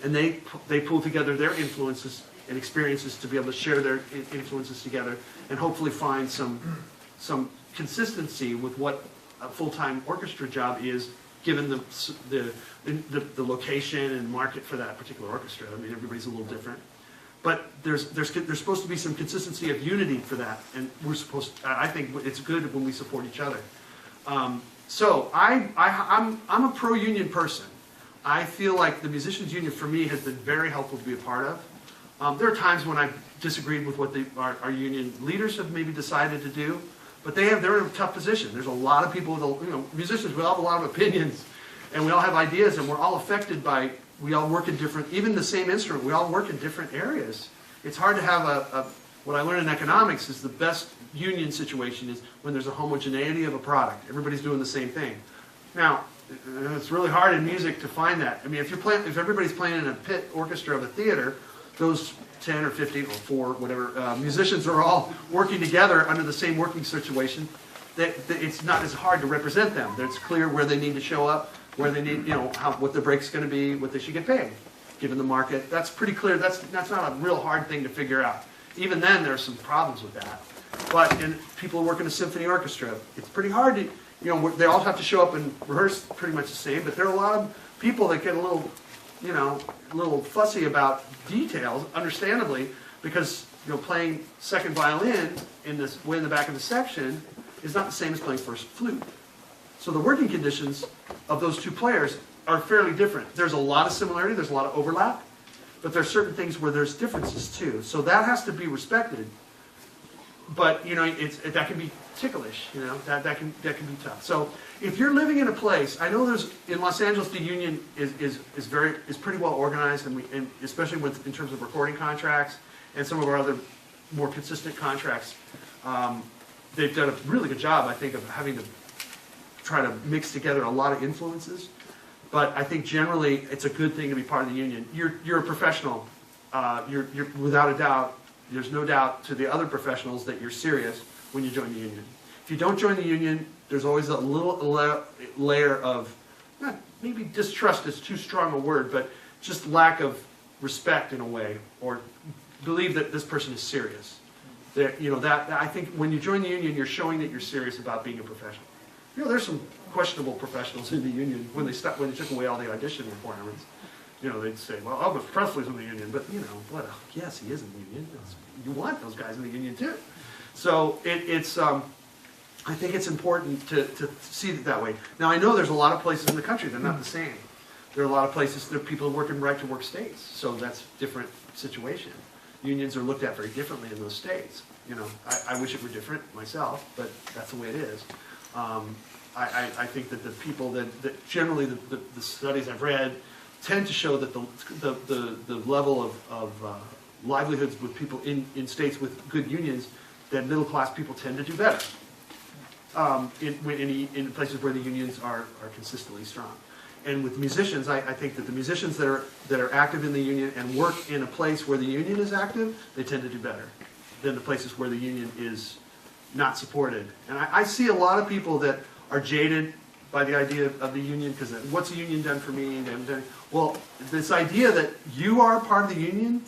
And they pull together their influences and experiences to be able to share their influences together and hopefully find some consistency with what a full-time orchestra job is, given the location and market for that particular orchestra. I mean, everybody's a little different. But there's supposed to be some consistency of unity for that, and I think it's good when we support each other. So I'm a pro-union person. I feel like the musicians' union for me has been very helpful to be a part of. There are times when I've disagreed with what our union leaders have maybe decided to do, but they're in a tough position. There's a lot of people with, musicians, we all have a lot of opinions, and we all have ideas, and we're all affected by, we all work in different, even the same instrument, we all work in different areas. It's hard to have what I learned in economics is the best union situation is when there's a homogeneity of a product. Everybody's doing the same thing. Now, it's really hard in music to find that. I mean, if everybody's playing in a pit orchestra of a theater, those 10 or 15 or 4, whatever, musicians are all working together under the same working situation, that it's not as hard to represent them. It's clear where they need to show up, where they need, what the break's going to be, what they should get paid, given the market. That's pretty clear. That's not a real hard thing to figure out. Even then, there's some problems with that. But in people who work in a symphony orchestra, it's pretty hard to, they all have to show up and rehearse pretty much the same, but there are a lot of people that get a little, a little fussy about details, understandably, because, playing second violin in this way in the back of the section is not the same as playing first flute. So the working conditions of those two players are fairly different. There's a lot of similarity, there's a lot of overlap, but there's certain things where there's differences too. So that has to be respected. But that can be ticklish. That can be tough. So if you're living in a place, I know there's in Los Angeles the union is pretty well organized, and especially in terms of recording contracts and some of our other more consistent contracts. They've done a really good job, I think, of having to try to mix together a lot of influences. But I think generally it's a good thing to be part of the union. You're a professional. You're without a doubt. There's no doubt to the other professionals that you're serious when you join the union. If you don't join the union, there's always a little layer of, maybe distrust is too strong a word, but just lack of respect in a way, or believe that this person is serious. That I think when you join the union, you're showing that you're serious about being a professional. There's some questionable professionals in the union when they took away all the audition requirements. They'd say, well, Elvis Presley's in the union, but, yes, he is in the union. You want those guys in the union, too. So I think it's important to see it that way. Now, I know there's a lot of places in the country that are not the same. There are a lot of places that people work in right-to-work states, so that's a different situation. Unions are looked at very differently in those states. I wish it were different myself, but that's the way it is. I think that the people that generally the studies I've read tend to show that the level of livelihoods with people in states with good unions, that middle class people tend to do better in places where the unions are consistently strong. And with musicians, I think that the musicians that are active in the union and work in a place where the union is active, they tend to do better than the places where the union is not supported. And I see a lot of people that are jaded by the idea of the union, because what's a union done for me? Well, this idea that you are part of the union,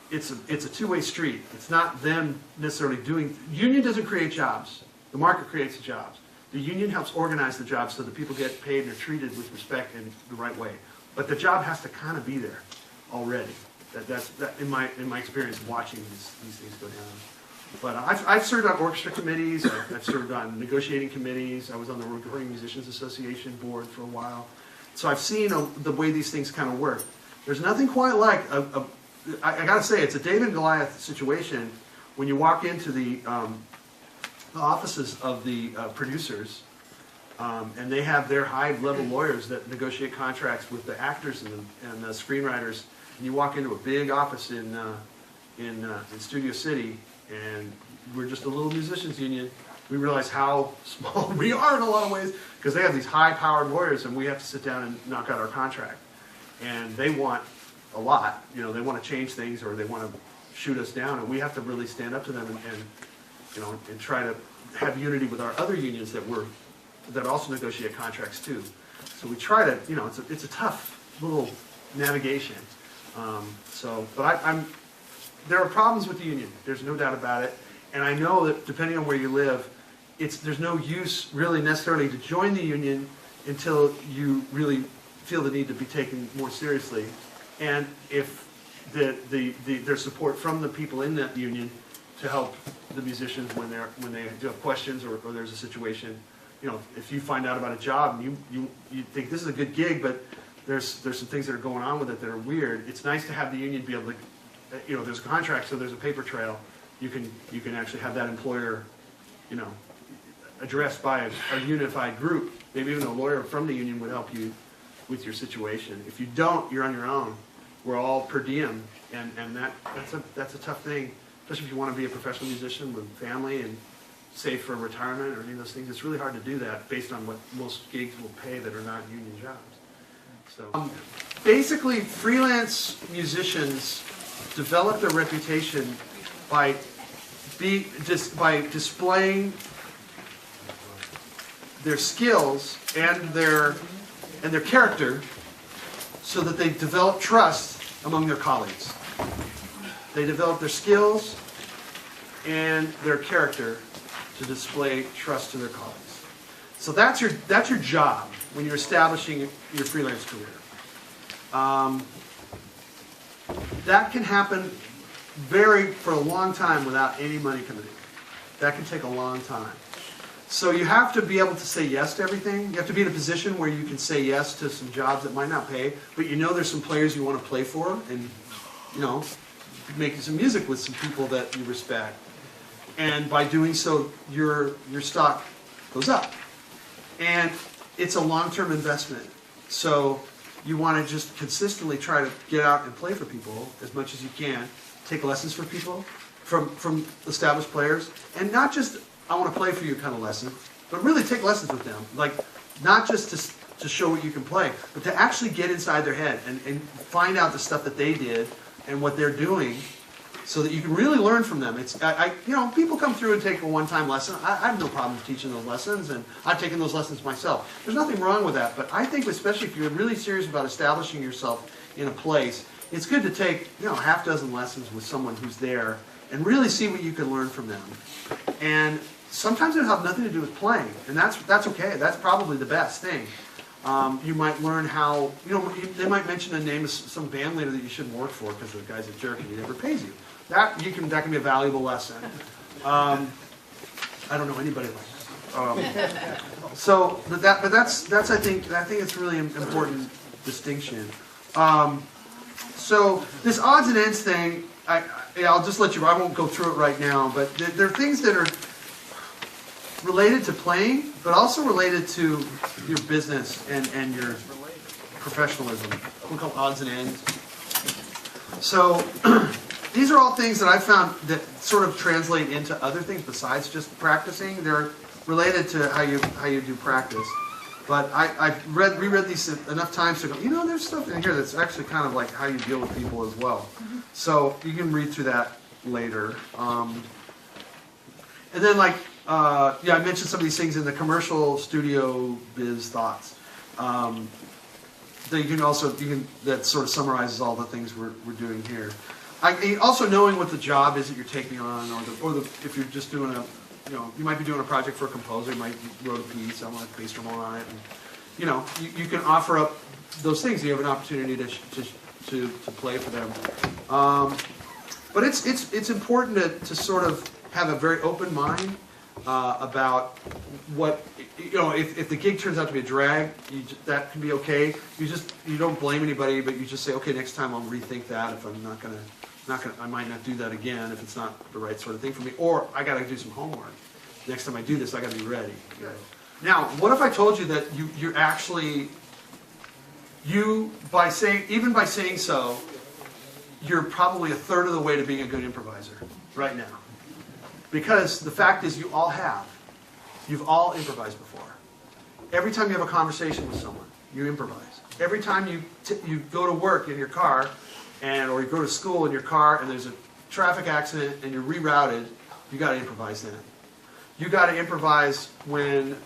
it's a two-way street. It's not them necessarily doing. Union doesn't create jobs. The market creates the jobs. The union helps organize the jobs so that people get paid and are treated with respect in the right way. But the job has to kind of be there already. That's in my experience watching these things go down. But I've served on orchestra committees. I've served on negotiating committees. I was on the Recording Musicians Association board for a while. So I've seen the way these things kind of work. There's nothing quite like I got to say, it's a David and Goliath situation when you walk into the offices of the producers, and they have their high-level lawyers that negotiate contracts with the actors and the screenwriters. And you walk into a big office in Studio City, and we're just a little musicians union. We realize how small we are in a lot of ways, because they have these high-powered lawyers, and we have to sit down and knock out our contract. And they want a lot. They want to change things, or they want to shoot us down, and we have to really stand up to them and try to have unity with our other unions that also negotiate contracts too. So we try to, it's a tough little navigation. But there are problems with the union. There's no doubt about it. And I know that depending on where you live, there's no use really necessarily to join the union until you really feel the need to be taken more seriously. And if there's support from the people in that union to help the musicians when they do have questions or there's a situation. If you find out about a job and you think this is a good gig, but there's some things that are going on with it that are weird, it's nice to have the union be able to, there's a contract, so there's a paper trail. You can actually have that employer, addressed by a unified group. Maybe even a lawyer from the union would help you with your situation. If you don't, you're on your own. We're all per diem, and that's a tough thing, especially if you want to be a professional musician with family and save for retirement or any of those things. It's really hard to do that based on what most gigs will pay that are not union jobs. So basically, freelance musicians develop their reputation by displaying their skills and their character, so that they develop trust among their colleagues. They develop their skills and their character to display trust to their colleagues. So that's your job when you're establishing your freelance career. That can happen for a long time without any money coming in. That can take a long time. So you have to be able to say yes to everything. You have to be in a position where you can say yes to some jobs that might not pay, but you know there's some players you want to play for, and making some music with some people that you respect. And by doing so, your stock goes up. And it's a long-term investment. So you want to just consistently try to get out and play for people as much as you can. Take lessons from people, from established players, and not just I want to play for you kind of lesson, but really take lessons with them. Like, not just to show what you can play, but to actually get inside their head and find out the stuff that they did and what they're doing, so that you can really learn from them. People come through and take a one-time lesson. I have no problem teaching those lessons, and I've taken those lessons myself. There's nothing wrong with that, but I think especially if you're really serious about establishing yourself in a place, it's good to take half dozen lessons with someone who's there and really see what you can learn from them. And sometimes it'll have nothing to do with playing, and that's okay. That's probably the best thing. You might learn how, they might mention the name of some band leader that you shouldn't work for because the guy's a jerk and he never pays you. That can be a valuable lesson. I don't know anybody like that. But that's I think it's really important distinction. So this odds and ends thing, I'll just let you. I won't go through it right now, but there are things that are related to playing, but also related to your business and your professionalism. We call odds and ends. So these are all things that I found that sort of translate into other things besides just practicing. They're related to how you do practice. But I've reread these enough times to go, there's stuff in here that's actually kind of like how you deal with people as well. So you can read through that later. And then I mentioned some of these things in the commercial studio biz thoughts. That sort of summarizes all the things we're doing here. Also knowing what the job is that you're taking on, or if you're just doing you might be doing a project for a composer. You might wrote a piece. I want a bass drum on it, and you can offer up those things. You have an opportunity to play for them. But it's important to sort of have a very open mind about what if the gig turns out to be a drag, that can be okay. You don't blame anybody, but you just say, okay, next time I'll rethink that. If I'm not gonna, I might not do that again if it's not the right sort of thing for me, or I got to do some homework. Next time I do this, I got to be ready. Now, what if I told you that by saying so, you're probably a third of the way to being a good improviser right now. Because the fact is, you've all improvised before. Every time you have a conversation with someone, you improvise. Every time you go to work in your car, or you go to school in your car, and there's a traffic accident and you're rerouted, you got to improvise then. You got to improvise when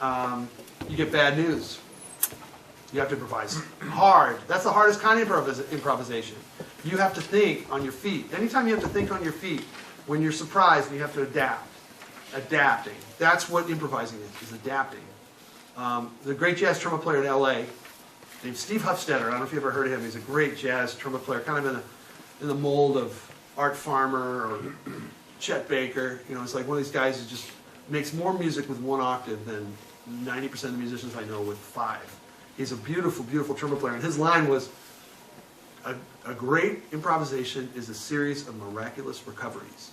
you get bad news. You have to improvise hard. That's the hardest kind of improvisation. You have to think on your feet. Anytime you have to think on your feet, when you're surprised and you have to adapt. Adapting. That's what improvising is adapting. The great jazz trumpet player in L.A., named Steve Hufstetter, I don't know if you ever heard of him, he's a great jazz trumpet player, kind of in the mold of Art Farmer or Chet Baker. It's like one of these guys who just makes more music with one octave than 90% of the musicians I know with 5. He's a beautiful, beautiful trumpet player, and his line was, a great improvisation is a series of miraculous recoveries.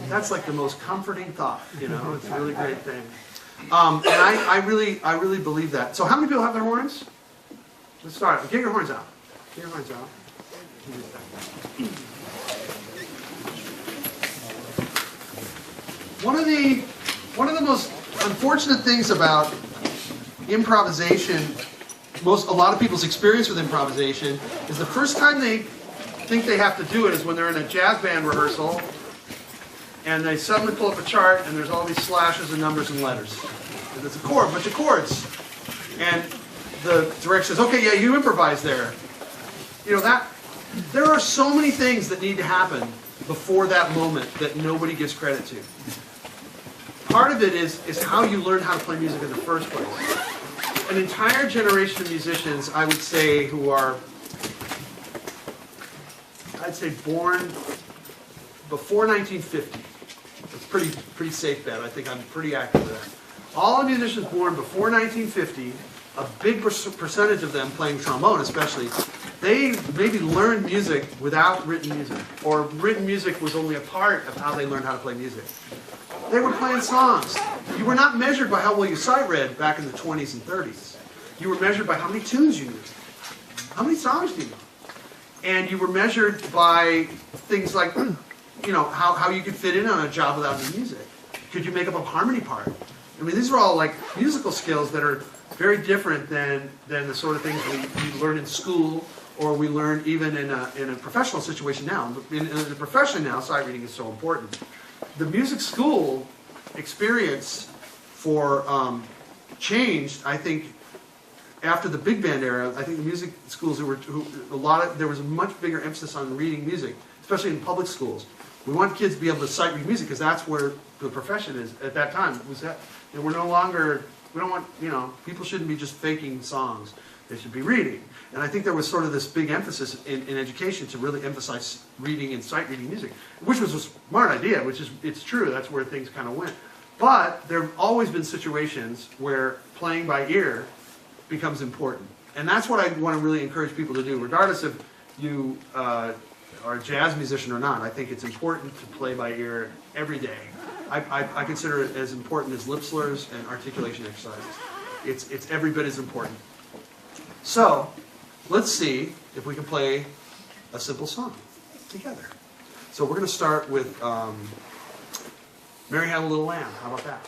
That's like the most comforting thought, It's a really great thing. And I really believe that. So how many people have their horns? Let's start. Get your horns out. Get your horns out. One of the most unfortunate things about improvisation, a lot of people's experience with improvisation, is the first time they think they have to do it is when they're in a jazz band rehearsal and they suddenly pull up a chart and there's all these slashes and numbers and letters. And it's a chord, a bunch of chords. And the director says, okay, yeah, you improvise there. You know, there are so many things that need to happen before that moment that nobody gives credit to. Part of it is how you learn how to play music in the first place. An entire generation of musicians, I would say, who are, I'd say, born before 1950. It's pretty safe bet. I think I'm pretty accurate with that. All the musicians born before 1950, a big percentage of them playing trombone especially, they maybe learned music without written music, or written music was only a part of how they learned how to play music. They were playing songs. You were not measured by how well you sight read back in the 20s and 30s. You were measured by how many tunes you knew. How many songs do you know? And you were measured by things like, you know, how you could fit in on a job without any music. Could you make up a harmony part? I mean, these are all like musical skills that are very different than the sort of things we learn in school, or we learn even in a professional situation now. In the profession now, sight reading is so important. The music school experience for changed, I think, after the big band era. I think the music schools there was a much bigger emphasis on reading music, especially in public schools. We want kids to be able to sight read music because that's where the profession is at that time. And we're no longer, we don't want, you know, people shouldn't be just faking songs. They should be reading. And I think there was sort of this big emphasis in education to really emphasize reading and sight reading music, which was a smart idea, it's true, that's where things kind of went. But there have always been situations where playing by ear becomes important. And that's what I want to really encourage people to do, regardless if you are a jazz musician or not. I think it's important to play by ear every day. I consider it as important as lip slurs and articulation exercises. It's every bit as important. So, let's see if we can play a simple song together. So we're going to start with Mary Had a Little Lamb. How about that?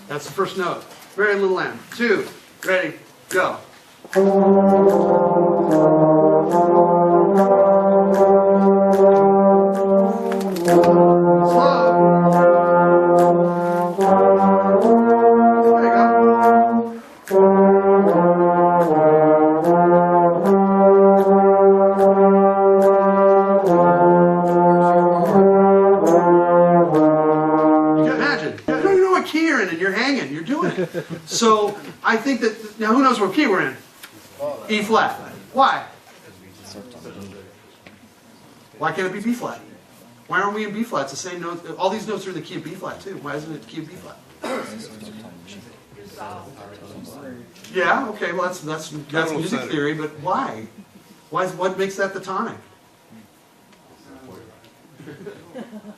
That's the first note. Mary Had a Little Lamb. 2, ready, go. So I think that, now who knows what key we're in? E flat. Why? Why can't it be B flat? Why aren't we in B flat? It's the same note. All these notes are in the key of B flat too. Why isn't it the key of B flat? Yeah, okay, well that's music theory, but why? What makes that the tonic?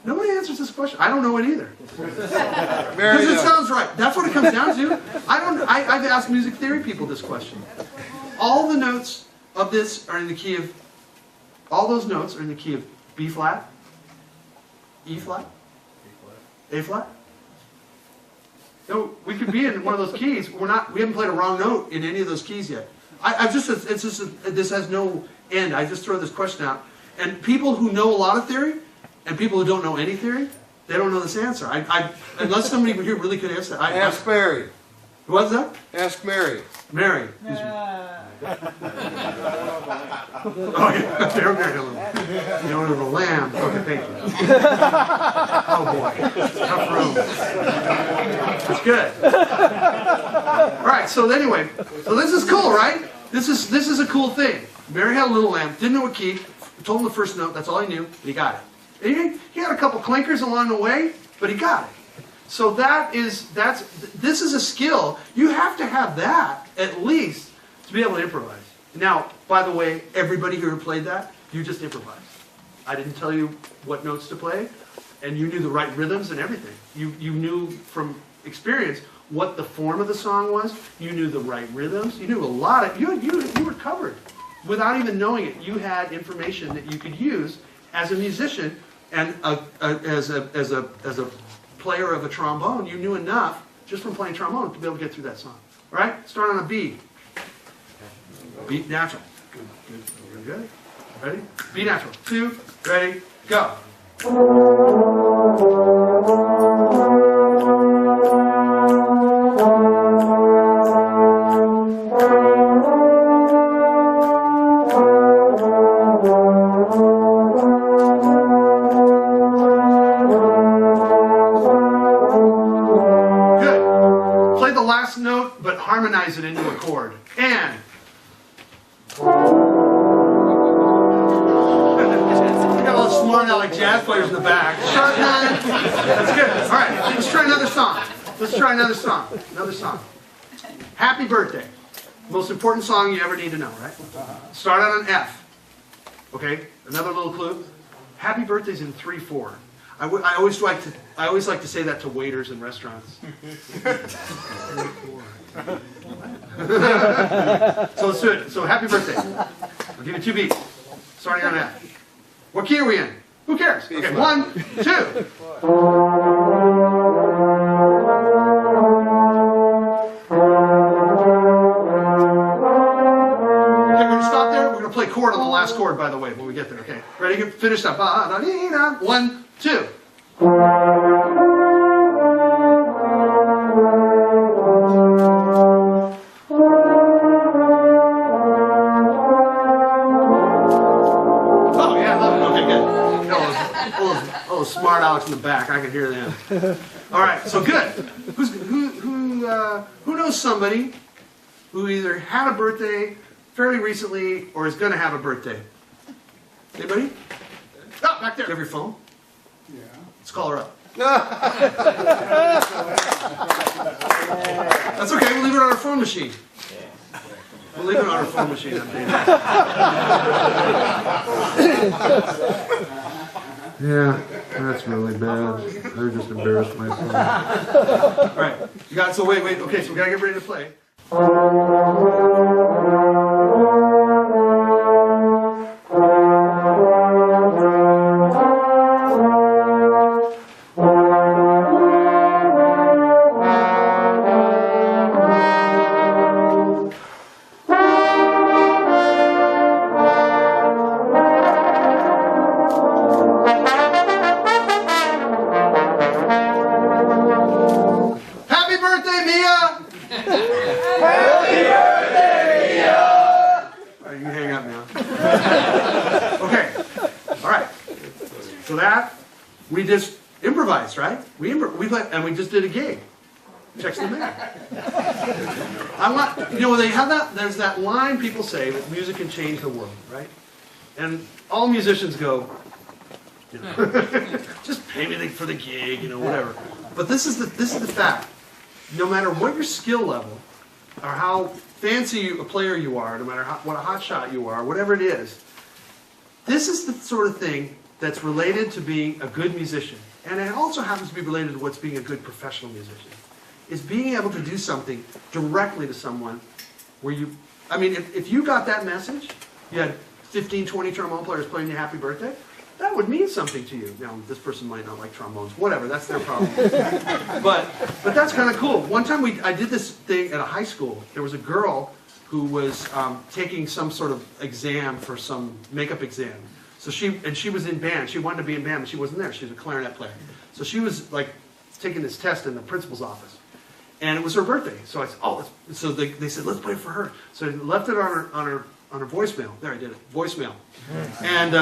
Nobody answers this question. I don't know it either. Because it sounds right. That's what it comes down to. I've asked music theory people this question. All the notes of this are in the key of, all those notes are in the key of B flat, E flat, A flat. No, we could be in one of those keys. We haven't played a wrong note in any of those keys yet. This has no end. I just throw this question out. And people who know a lot of theory, and people who don't know any theory, they don't know this answer. Unless somebody here really could answer that. Ask Mary. What's that? Ask Mary. Mary. Oh, yeah. They're Mary. You know, the lamb. Okay, thank you. Oh, boy. Tough room. That's good. All right, so anyway. So this is cool, right? This is a cool thing. Mary had a little lamb. Didn't know what key. Told him the first note. That's all he knew. And he got it. He had a couple clinkers along the way, but he got it. So this is a skill. You have to have that, at least, to be able to improvise. Now, by the way, everybody here who played that, you just improvised. I didn't tell you what notes to play, and you knew the right rhythms and everything. You knew from experience what the form of the song was. You knew the right rhythms. You knew a lot of, you were covered. Without even knowing it, you had information that you could use as a musician and as a player of a trombone. You knew enough just from playing trombone to be able to get through that song. All right, start on a B. B natural. Good. Very good. Ready? Be natural. 2, ready, go. Note, but harmonize it into a chord. And we got all the smart aleck jazz players in the back. That's good. All right, let's try another song. Let's try another song. Another song. Happy Birthday. Most important song you ever need to know, right? Start on an F. Okay. Another little clue. Happy Birthday's in 3/4. I always like to say that to waiters in restaurants. So let's do it. So happy birthday. I'll give you 2 beats. Starting on F. What key are we in? Who cares? Okay, 1, 2. Okay, we're gonna stop there. We're gonna play chord on the last chord, by the way, when we get there. Okay, ready? Get finished up. 1, 2. Smart Alex in the back, I can hear them. All right, so good. Who knows somebody who either had a birthday fairly recently or is going to have a birthday? Anybody? Oh, back there. Do you have your phone? Yeah. Let's call her up. That's okay. We'll leave it on our phone machine. We'll leave it on our phone machine. Yeah, that's really bad. I just embarrassed myself. All right, you got it. So wait. Okay, so we gotta get ready to play. We just improvised, right? We just did a gig. Checks the mail. They have that. There's that line people say that music can change the world, right? And all musicians go, just pay me for the gig, whatever. But this is the fact. No matter what your skill level, or how fancy a player you are, no matter what a hot shot you are, whatever it is, this is the sort of thing that's related to being a good musician. And it also happens to be related to what's being a good professional musician. Is being able to do something directly to someone where if you got that message, you had 15, 20 trombone players playing you happy birthday, that would mean something to you. Now, this person might not like trombones, whatever, that's their problem. but that's kind of cool. One time I did this thing at a high school. There was a girl who was taking some sort of exam for some makeup exam. So she was in band. She wanted to be in band, but she wasn't there. She was a clarinet player. So she was like taking this test in the principal's office, and it was her birthday. So I said, so they said, let's play it for her. So I left it on her voicemail. There, I did it. Voicemail. And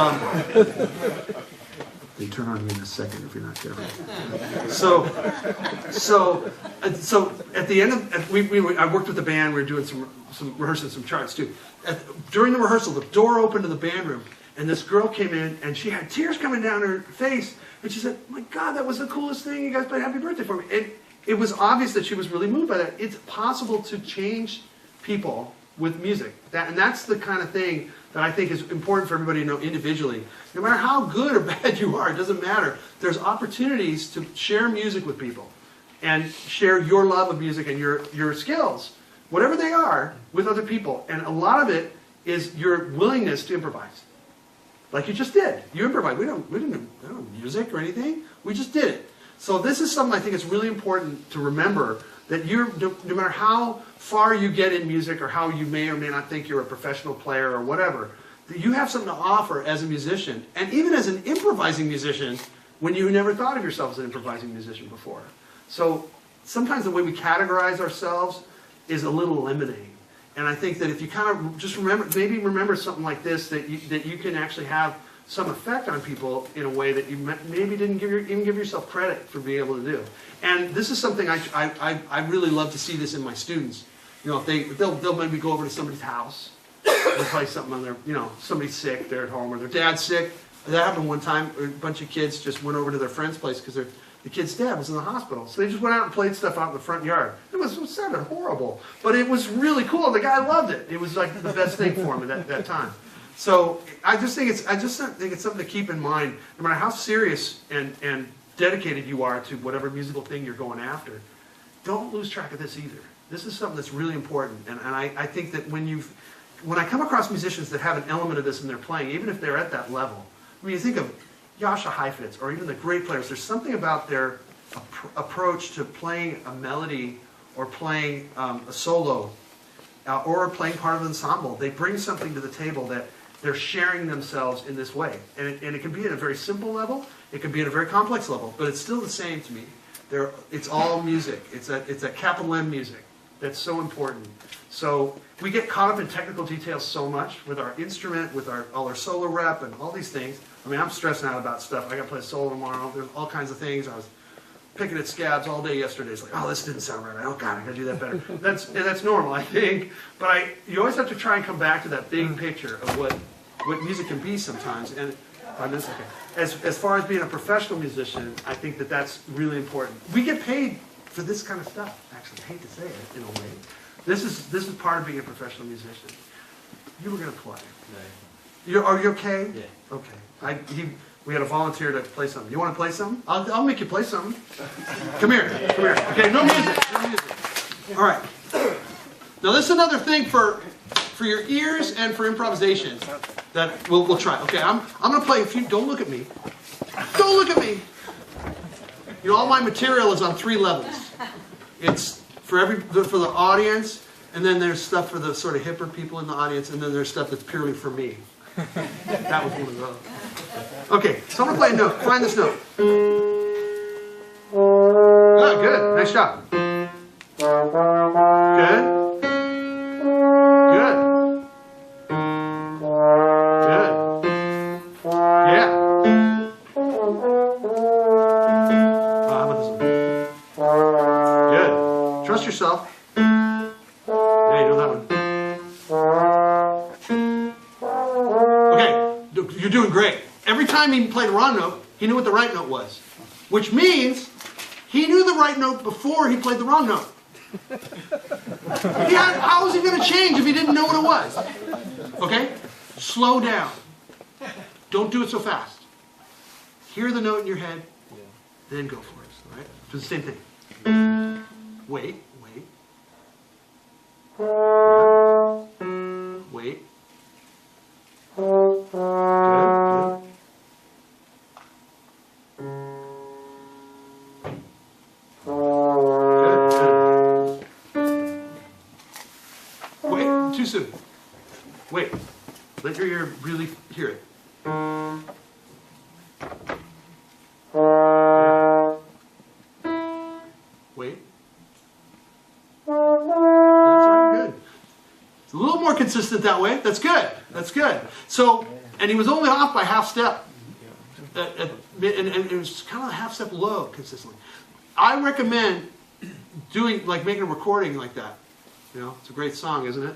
they turn on you in a second if you're not careful. So at the end of I worked with the band. We were doing some rehearsing some charts too. During the rehearsal, the door opened to the band room. And this girl came in, and she had tears coming down her face. And she said, my God, that was the coolest thing. You guys played Happy Birthday for me. It was obvious that she was really moved by that. It's possible to change people with music. And that's the kind of thing that I think is important for everybody to know individually. No matter how good or bad you are, it doesn't matter. There's opportunities to share music with people and share your love of music and your skills, whatever they are, with other people. And a lot of it is your willingness to improvise. Like you just did. You improvised. We didn't do music or anything. We just did it. So this is something I think it's really important to remember, that no matter how far you get in music or how you may or may not think you're a professional player or whatever, You have something to offer as a musician, and even as an improvising musician, when you never thought of yourself as an improvising musician before. So sometimes the way we categorize ourselves is a little limiting. And I think that if you kind of just maybe remember something like this, that you can actually have some effect on people in a way that you maybe didn't even give yourself credit for being able to do. And this is something I really love to see this in my students. You know, if they'll maybe go over to somebody's house and play something on their, you know, somebody's sick, they're at home, or their dad's sick. That happened one time. A bunch of kids just went over to their friend's place because the kid's dad was in the hospital. So they just went out and played stuff out in the front yard. It sounded horrible, but it was really cool. The guy loved it. It was like the best thing for him at that time. So I just think it's something to keep in mind. No matter how serious and dedicated you are to whatever musical thing you're going after, don't lose track of this either. This is something that's really important. And I think that when I come across musicians that have an element of this in their playing, even if they're at that level, I mean, you think of Jascha Heifetz, or even the great players, there's something about their approach to playing a melody or playing a solo or playing part of an ensemble. They bring something to the table that they're sharing themselves in this way. And it can be at a very simple level, it can be at a very complex level, but it's still the same to me. It's all music. It's that capital M music that's so important. So we get caught up in technical details so much with our instrument, with all our solo rep and all these things. I mean, I'm stressing out about stuff. I got to play a solo tomorrow. There's all kinds of things. I was picking at scabs all day yesterday. It's like, oh, this didn't sound right. Oh, God, I got to do that better. That's normal, I think. But you always have to try and come back to that big picture of what music can be sometimes. And 5 minutes, okay. As far as being a professional musician, I think that's really important. We get paid for this kind of stuff. Actually, I hate to say it in a way. This is part of being a professional musician. You were going to play. Right. Are you okay? Yeah. Okay. We had a volunteer to play something. You want to play something? I'll make you play something. Come here. Okay, no music. All right. Now this is another thing for your ears and for improvisation that we'll try. Okay, I'm going to play. Don't look at me. Don't look at me. You know, all my material is on 3 levels. It's for the audience, and then there's stuff for the sort of hipper people in the audience, and then there's stuff that's purely for me. That was one of those. Okay, so I'm going to play a note. Find this note. Oh, good. Nice job. Good. Good. Good. Yeah. How about this one? Good. Trust yourself. Yeah, you know that one. Okay, you're doing great. Every time he played a wrong note, he knew what the right note was. Which means he knew the right note before he played the wrong note. How was he going to change if he didn't know what it was? Okay? Slow down. Don't do it so fast. Hear the note in your head, then go for it. All right? Do the same thing. Wait. Wait. Good. Wait, too soon. Wait. Let your ear really hear it. Wait. That's all right, good. It's a little more consistent that way. That's good. That's good. So, and he was only off by half step. And it was kind of a half step low consistently. I recommend making a recording like that. You know, it's a great song, isn't it?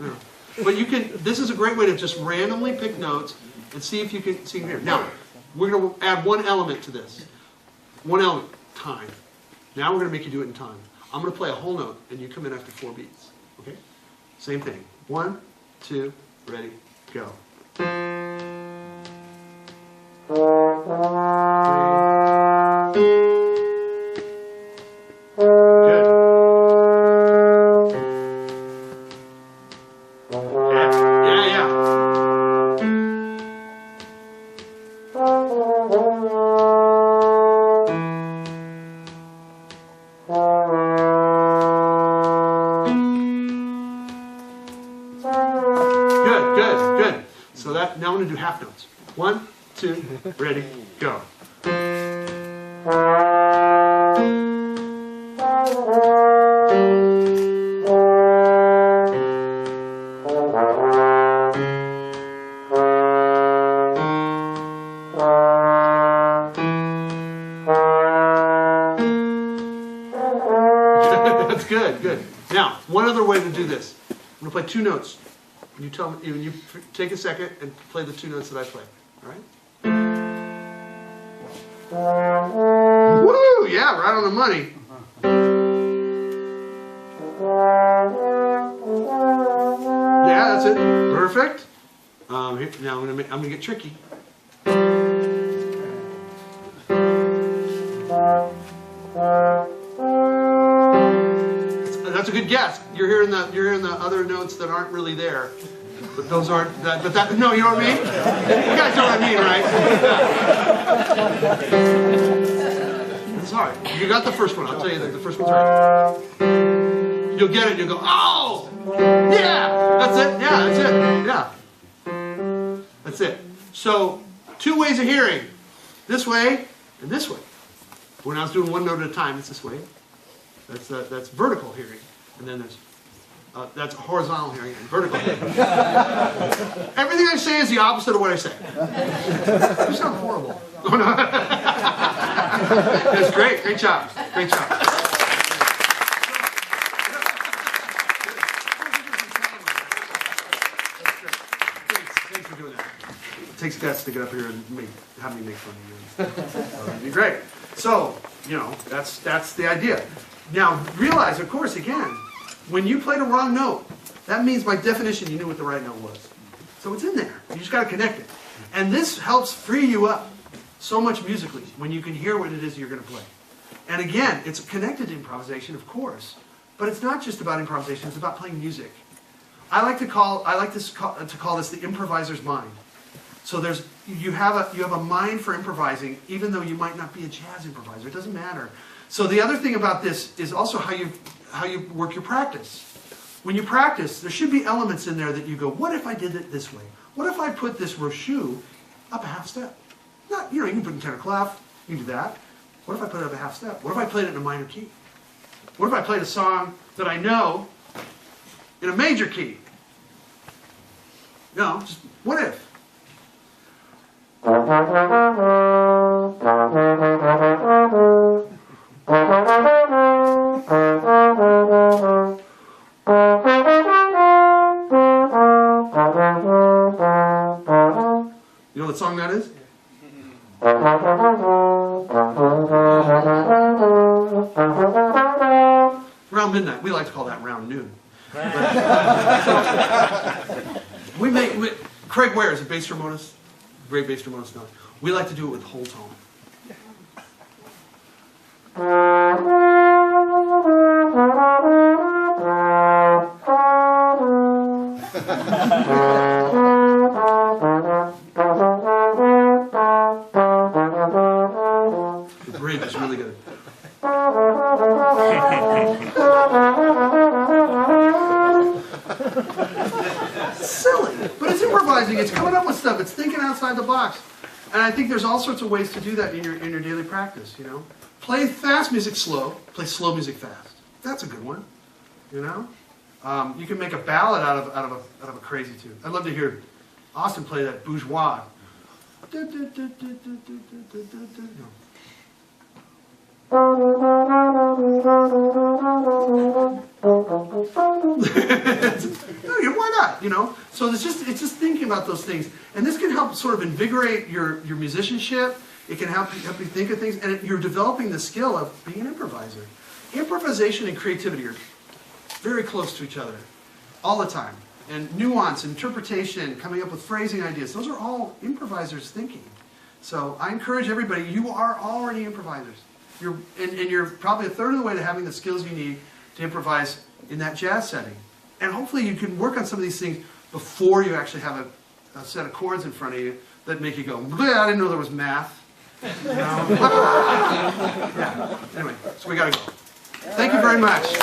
Yeah. But this is a great way to just randomly pick notes and see if you can hear. Now, we're going to add one element to this. One element, time. Now we're going to make you do it in time. I'm going to play a whole note, and you come in after 4 beats. Okay? Same thing. 1, 2, ready, go. So that, now I'm going to do half notes. 1, 2, ready, go. That's good, good. Now, one other way to do this. I'm going to play 2 notes. You tell me, you take a second and play the 2 notes that I play. All right? Woo! Yeah, right on the money. Yeah, that's it. Perfect. Now I'm gonna get tricky. That's a good guess. You're hearing the other notes that aren't really there, but those aren't. No, you know what I mean? You guys know what I mean, right? Sorry, you got the first one. I'll tell you that the first one's right. You'll get it. You'll go, oh, yeah, that's it. Yeah, that's it. Yeah, that's it. So 2 ways of hearing: this way and this way. When I was doing 1 note at a time, it's this way. That's vertical hearing, and then there's that's horizontal hearing and vertical hearing. Everything I say is the opposite of what I say. You sound horrible. Oh, no. That's great. Great job. Great job. Thanks for doing that. It takes guts to get up here and have me make fun of you. That'd be great. So, you know, that's the idea. Now, realize, of course, again, when you played a wrong note, that means by definition you knew what the right note was. So it's in there. You just got to connect it. And this helps free you up so much musically when you can hear what it is you're going to play. And again, it's connected to improvisation, of course, but it's not just about improvisation. It's about playing music. I like to call this the improviser's mind. So you have a mind for improvising, even though you might not be a jazz improviser. It doesn't matter. So the other thing about this is also how you work your practice. When you practice, there should be elements in there that you go, what if I did it this way? What if I put this rochou up a half step? Not, you can put it in tenor clef, you can do that. What if I put it up a half step? What if I played it in a minor key? What if I played a song that I know in a major key? No, just what if? You know what song that is? Around midnight. We like to call that round noon. Craig Ware is a bass trombonist, great bass trombonist now. We like to do it with whole tone. The bridge is really good. Silly, but it's improvising. It's coming up with stuff. It's thinking outside the box. And I think there's all sorts of ways to do that in your daily practice. Play fast music slow. Play slow music fast. That's a good one. You can make a ballad out of a crazy tune. I'd love to hear Austin play that bourgeois. Why not? So it's just thinking about those things, and this can help sort of invigorate your musicianship. It can help you think of things, and you're developing the skill of being an improviser. Improvisation and creativity are very close to each other all the time, and nuance, interpretation, coming up with phrasing ideas. Those are all improvisers thinking. So I encourage everybody. You are already improvisers. You're probably a third of the way to having the skills you need to improvise in that jazz setting. And hopefully you can work on some of these things before you actually have a set of chords in front of you that make you go, I didn't know there was math. Yeah. Anyway, so we got to go. Thank you very much.